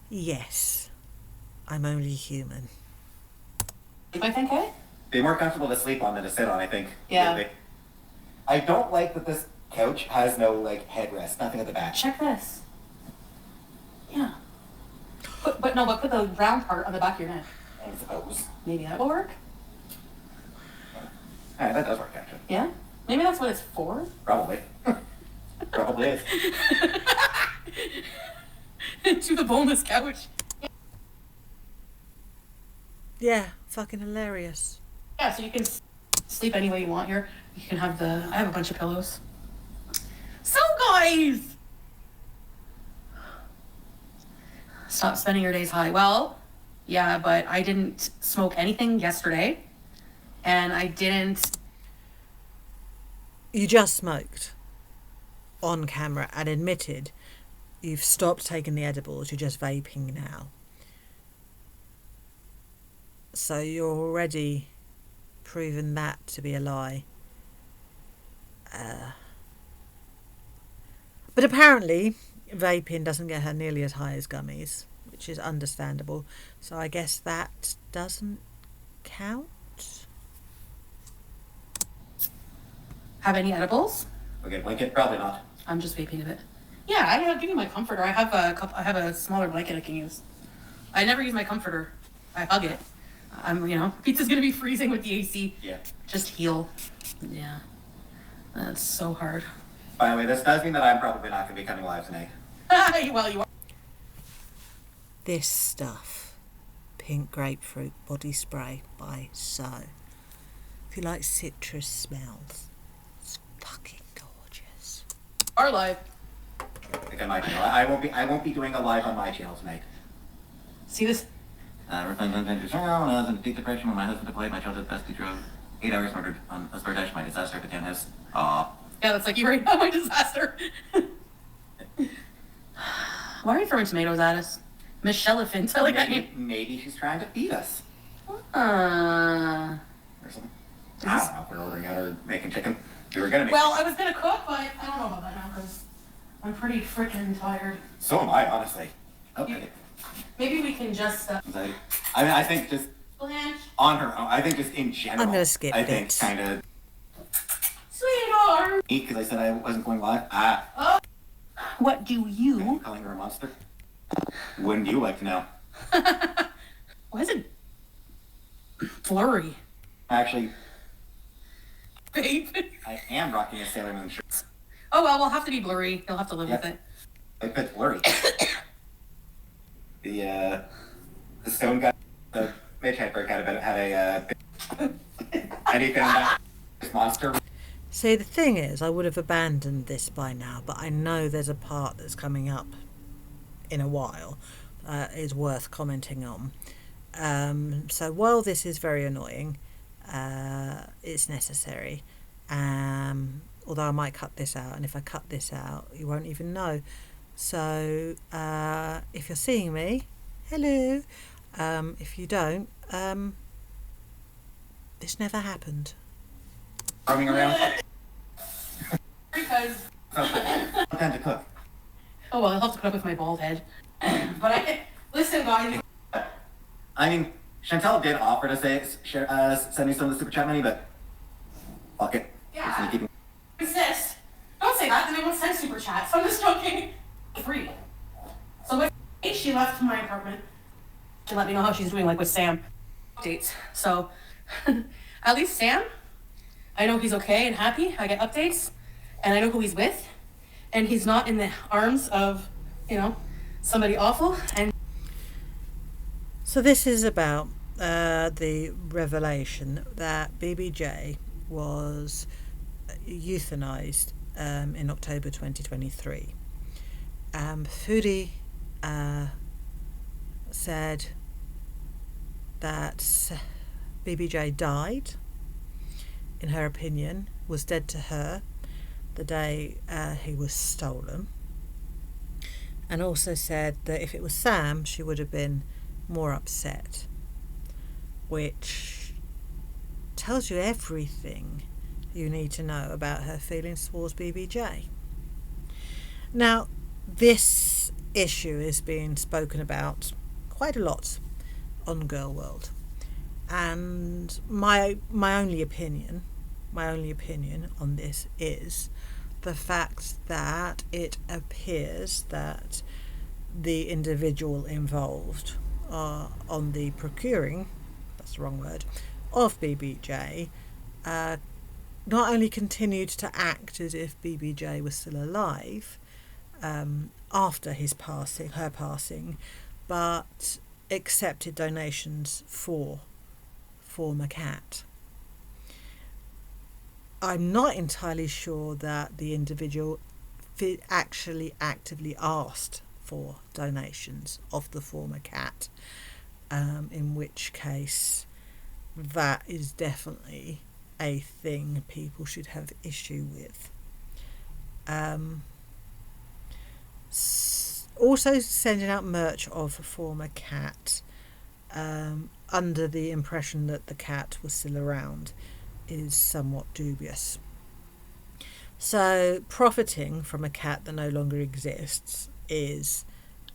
Yes, I'm only human. I think, eh? Be more comfortable to sleep on than to sit on, I think. Yeah. Really. I don't like that this couch has no, like, headrest, nothing at the back. Check this. Yeah. But put the round part on the back of your neck. I suppose. Maybe that will work. Alright, that does work, actually. Yeah? Maybe that's what it's for? Probably. Probably is. To the boneless couch. Yeah, fucking hilarious. Yeah, so you can sleep any way you want here. You can have I have a bunch of pillows. So guys! Stop spending your days high. Well, Yeah, but I didn't smoke anything yesterday. And I didn't. You just smoked on camera and admitted you've stopped taking the edibles, you're just vaping now. So you're already proven that to be a lie. But apparently vaping doesn't get her nearly as high as gummies, which is understandable. So I guess that doesn't count. Have any edibles? Okay, blanket, probably not. I'm just vaping a bit. Yeah, I give you my comforter. I have a smaller blanket I can use. I never use my comforter. I hug it. Pizza's gonna be freezing with the AC. Yeah. Just heal. Yeah. That's so hard. By the way, this does mean that I'm probably not going to be coming live tonight. Well, you are. This stuff, pink grapefruit body spray by So. If you like citrus smells, it's fucking gorgeous. Are live. Like on my channel. I won't be doing a live on my channel tonight. See this? When I was in deep depression when my husband deployed, my childhood bestie drove 8 hours murdered on a spur dash my disaster at the townhouse. Aww. Yeah, that's like you right now, my disaster. Why are you throwing tomatoes at us? Michelle Elephant. I like that name. Maybe she's trying to feed us. Uh, Or something. I don't know if we're ordering out or making chicken. We were gonna make well, I was gonna cook, but I don't know about that now because I'm pretty freaking tired. So am I, honestly. Okay. Maybe we can just. I think just Blanche. on her own. I think just in general. I'm gonna skip I think bits. kind of Sweetheart. because I said I wasn't going live. What do you? Calling her a monster. Wouldn't you like to know? Why is it blurry? Actually, Babe. I am rocking a Sailor Moon shirt. Oh well, we'll have to be blurry. You'll have to live with it. Like it's blurry. The stone guy, the Mitch Hedberg had a and he found that this monster. See, the thing is, I would have abandoned this by now, but I know there's a part that's coming up in a while is worth commenting on. So while this is very annoying, it's necessary. Although I might cut this out, and if I cut this out, you won't even know. So if you're seeing me, hello. If you don't, this never happened. Roaming around. Because. I'm time to cook. Oh well, I'll have to put up with my bald head. But I can listen, guys. I mean, Chantel did offer to send me some of the super chat money, but fuck it. Yeah. Just gonna keep it. Resist. Don't say that. Then they won't send super chats. I'm just joking. Free. So with she left my apartment to let me know how she's doing, like with Sam. Updates. So at least Sam, I know he's okay and happy. I get updates, and I know who he's with, and he's not in the arms of, somebody awful. And So this is about the revelation that BBJ was euthanized in October 2023. Foodie said that BBJ died, in her opinion, was dead to her the day he was stolen, and also said that if it was Sam, she would have been more upset, which tells you everything you need to know about her feelings towards BBJ. Now, this issue is being spoken about quite a lot on Girl World, and my only opinion on this is the fact that it appears that the individual involved on the procuring, that's the wrong word, of BBJ not only continued to act as if BBJ was still alive after her passing, but accepted donations for former cat. I'm not entirely sure that the individual actually actively asked for donations of the former cat. in which case that is definitely a thing people should have issue with. Also sending out merch of a former cat under the impression that the cat was still around is somewhat dubious. So profiting from a cat that no longer exists is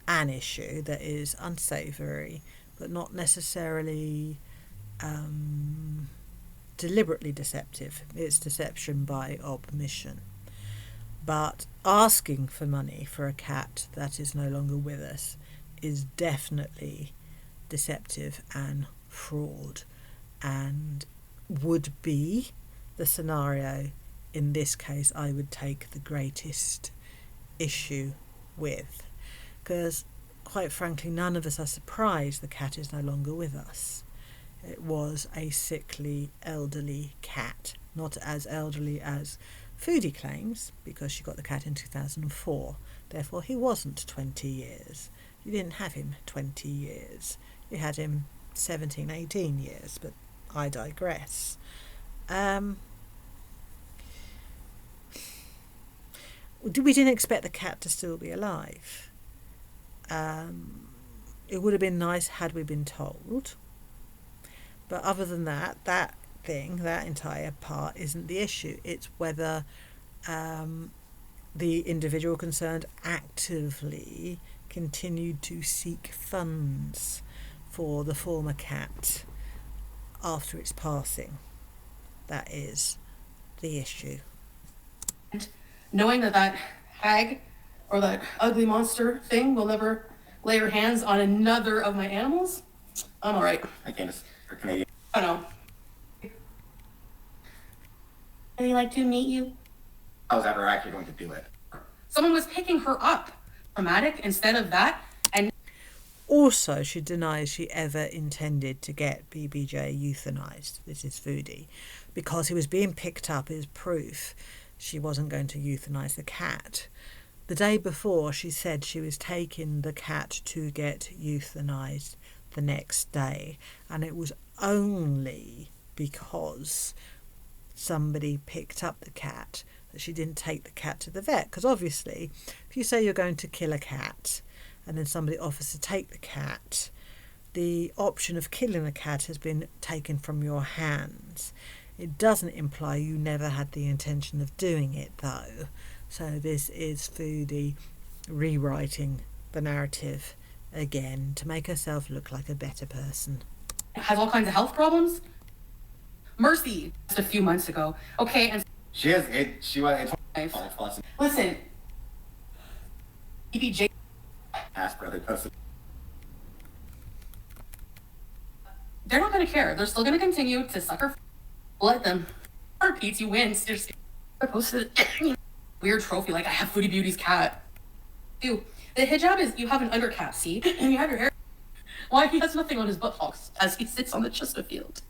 an issue that is unsavoury, but not necessarily deliberately deceptive. It's deception by omission. But asking for money for a cat that is no longer with us is definitely deceptive and fraud, and would be the scenario in this case I would take the greatest issue with, because quite frankly none of us are surprised the cat is no longer with us. It was a sickly elderly cat, not as elderly as Foodie claims, because she got the cat in 2004. Therefore he wasn't 20 years. You didn't have him 20 years. You had him 17, 18 years, but I digress. We didn't expect the cat to still be alive. It would have been nice had we been told. But other than that, that entire part isn't the issue. It's whether the individual concerned actively continued to seek funds for the former cat after its passing. That is the issue. Knowing that hag or that ugly monster thing will never lay her hands on another of my animals, I'm all right. I can't just for Canadian. I don't know. I'd like to meet you. I was ever actually going to do it. Someone was picking her up. Dramatic instead of that. And also, she denies she ever intended to get BBJ euthanized. This is Foodie. Because he was being picked up as proof she wasn't going to euthanize the cat. The day before, she said she was taking the cat to get euthanized the next day, and it was only because somebody picked up the cat that she didn't take the cat to the vet. Because obviously, if you say you're going to kill a cat and then somebody offers to take the cat, the option of killing the cat has been taken from your hands. It doesn't imply you never had the intention of doing it, though. So this is Foodie rewriting the narrative again to make herself look like a better person. has all kinds of health problems. Mercy, just a few months ago. Okay, and She is. She was. listen, BBJ. Ask brother posted. They're not gonna care. They're still gonna continue to sucker. Let them. Or Peetz, you win. I posted weird trophy like I have Foodie Beauty's cat. Ew. The hijab is you have an undercap, see, and you have your hair. Why he has nothing on his buttocks as he sits on the Chesterfield.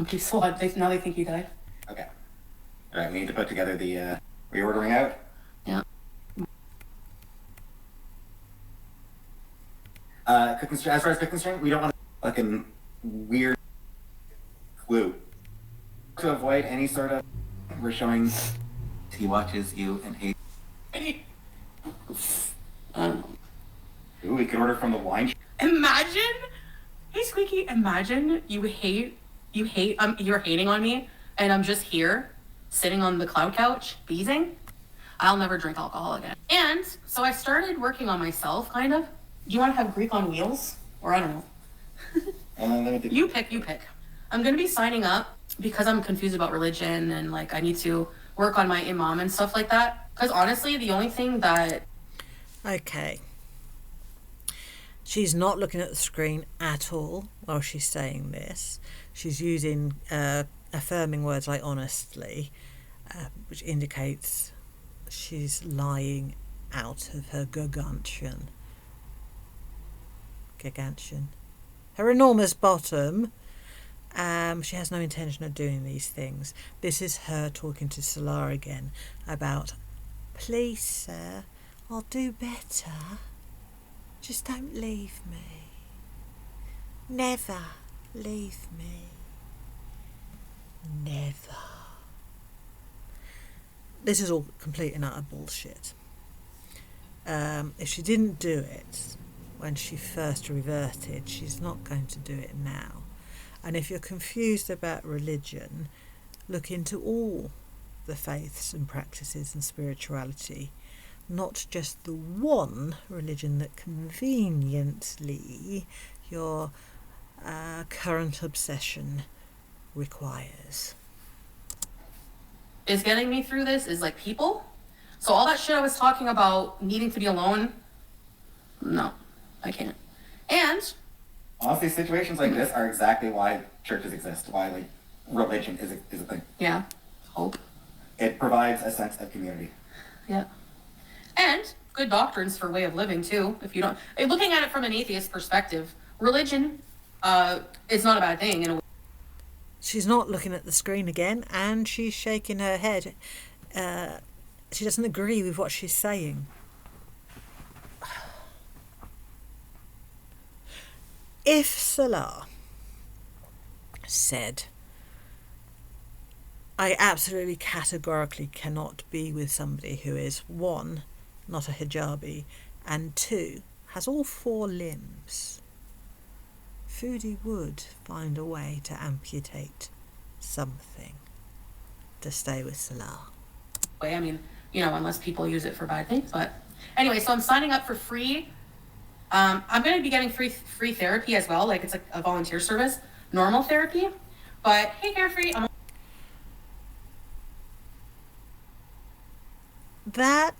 Okay, so now they think you died. Okay. All right. We need to put together the reordering out. Yeah. As far as cooking string, we don't want a fucking weird clue. To avoid any sort of, we're showing he watches you and hates. Ooh, we could order from the wine shop. Imagine, hey Squeaky, imagine you're hating on me, and I'm just here, sitting on the cloud couch, beezing. I'll never drink alcohol again. And so I started working on myself, kind of. Do you want to have Greek on wheels? Or I don't know. You pick. I'm going to be signing up because I'm confused about religion and like I need to work on my imam and stuff like that. Because honestly, the only thing that... Okay. She's not looking at the screen at all while she's saying this. She's using affirming words like honestly, which indicates she's lying out of her gargantuan. Her enormous bottom. She has no intention of doing these things. This is her talking to Salah again about, please sir, I'll do better. Just don't leave me. Never leave me. Never. This is all complete and utter bullshit. If she didn't do it when she first reverted, she's not going to do it now. And if you're confused about religion, look into all the faiths and practices and spirituality, not just the one religion that conveniently your current obsession requires. Is getting me through this is like people. So all that shit I was talking about needing to be alone, no, I can't. And Honestly, situations like this are exactly why churches exist, why like religion is a thing. yeah, hope. It provides a sense of community. Yeah. And good doctrines for way of living too. If you don't, looking at it from an atheist perspective, religion is not a bad thing in a way. She's not looking at the screen again, and she's shaking her head. She doesn't agree with what she's saying. If Salah said, I absolutely categorically cannot be with somebody who is, 1, not a hijabi, and 2, has all 4 limbs, Foodie would find a way to amputate something to stay with Salah. I mean, unless people use it for bad things. But anyway, so I'm signing up for free. I'm going to be getting free therapy as well. Like it's like a volunteer service, normal therapy. But hey, Carefree, That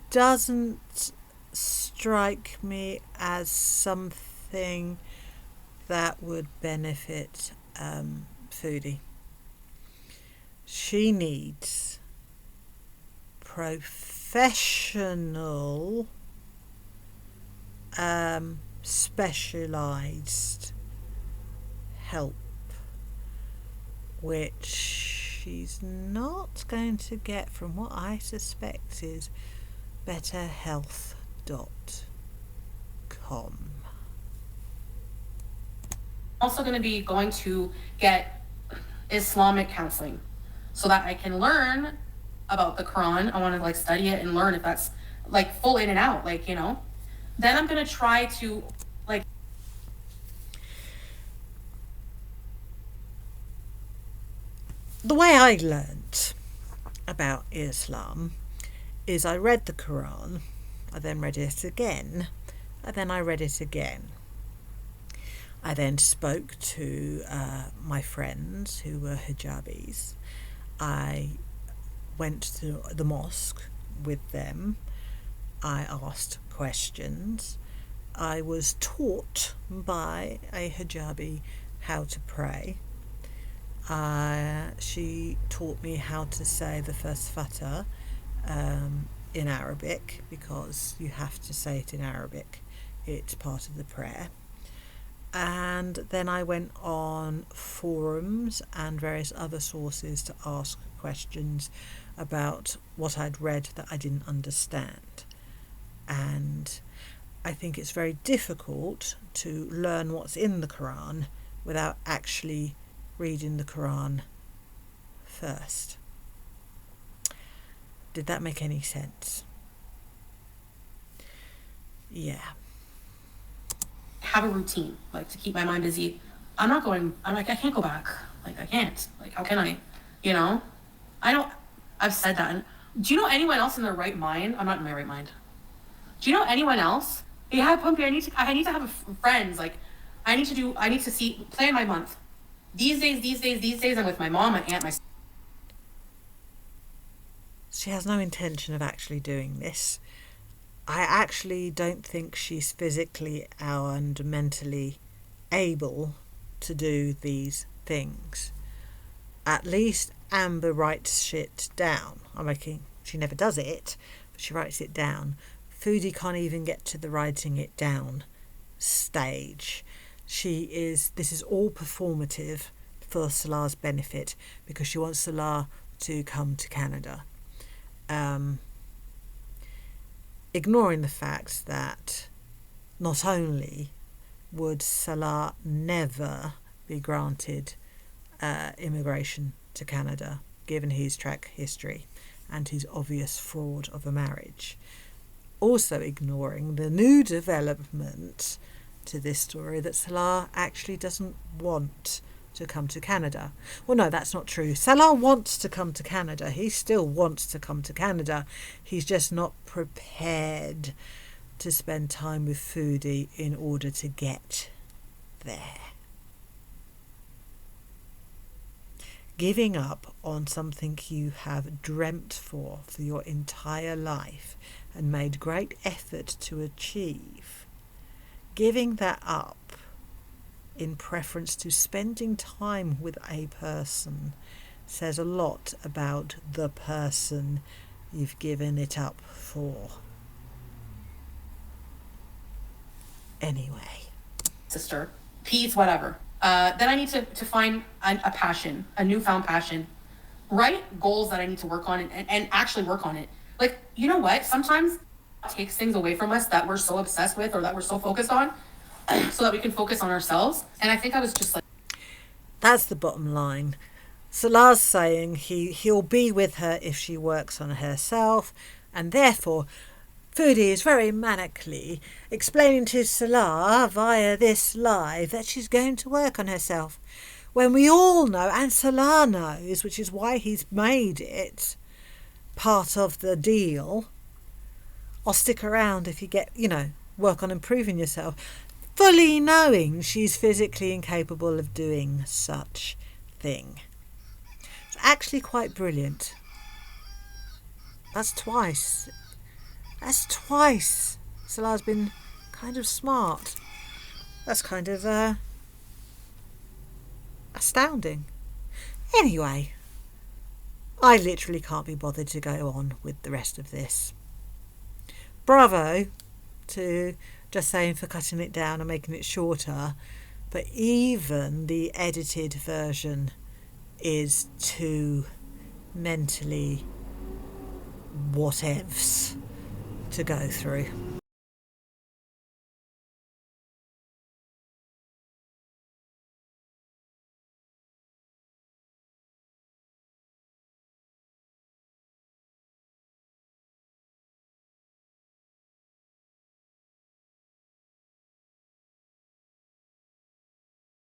doesn't strike me as something that would benefit Foodie. She needs professional, specialised help, which she's not going to get from what I suspect is betterhealth.com. also going to be going to get Islamic counseling so that I can learn about the Quran. I want to study it and learn if that's full in and out, Then I'm going to try to The way I learnt about Islam is I read the Quran, I then read it again, and then I read it again. I then spoke to my friends who were hijabis. I went to the mosque with them. I asked questions. I was taught by a hijabi how to pray. She taught me how to say the first fatah in Arabic, because you have to say it in Arabic. It's part of the prayer. And then I went on forums and various other sources to ask questions about what I'd read that I didn't understand. And I think it's very difficult to learn what's in the Quran without actually reading the Quran first. Did that make any sense? Yeah. have a routine, to keep my mind busy. I can't go back. I can't. How can I? I've said that. And do you know anyone else in their right mind? I'm not in my right mind. Do you know anyone else? Yeah, Pumpy, I need to have friends. I need to plan my month. These days, I'm with my mom, my aunt, my... She has no intention of actually doing this. I actually don't think she's physically and mentally able to do these things. At least Amber writes shit down. I'm reckon she never does it, but she writes it down. Foodie can't even get to the writing it down stage. This is all performative for Salah's benefit, because she wants Salah to come to Canada. Ignoring the fact that not only would Salah never be granted immigration to Canada, given his track history and his obvious fraud of a marriage. Also ignoring the new development to this story that Salah actually doesn't want to come to Canada. Well, no, that's not true. Salah wants to come to Canada. He still wants to come to Canada. He's just not prepared to spend time with Foodie in order to get there. Giving up on something you have dreamt for your entire life and made great effort to achieve, giving that up in preference to spending time with a person says a lot about the person you've given it up for. Anyway. Sister, Peetz, whatever. Then I need to find a passion, a newfound passion. Write goals that I need to work on and actually work on it. Like, you know what? Sometimes it takes things away from us that we're so obsessed with or that we're so focused on so that we can focus on ourselves. And I think I was just like... That's the bottom line. Salah's saying he'll be with her if she works on herself, and therefore Foodie is very manically explaining to Salah via this live that she's going to work on herself. When we all know, and Salah knows, which is why he's made it part of the deal, I'll stick around if you get, work on improving yourself, fully knowing she's physically incapable of doing such thing. It's actually quite brilliant. That's twice. Salah's been kind of smart. That's kind of astounding. Anyway, I literally can't be bothered to go on with the rest of this. Bravo to Just Saying for cutting it down and making it shorter, but even the edited version is too mentally whatevs to go through.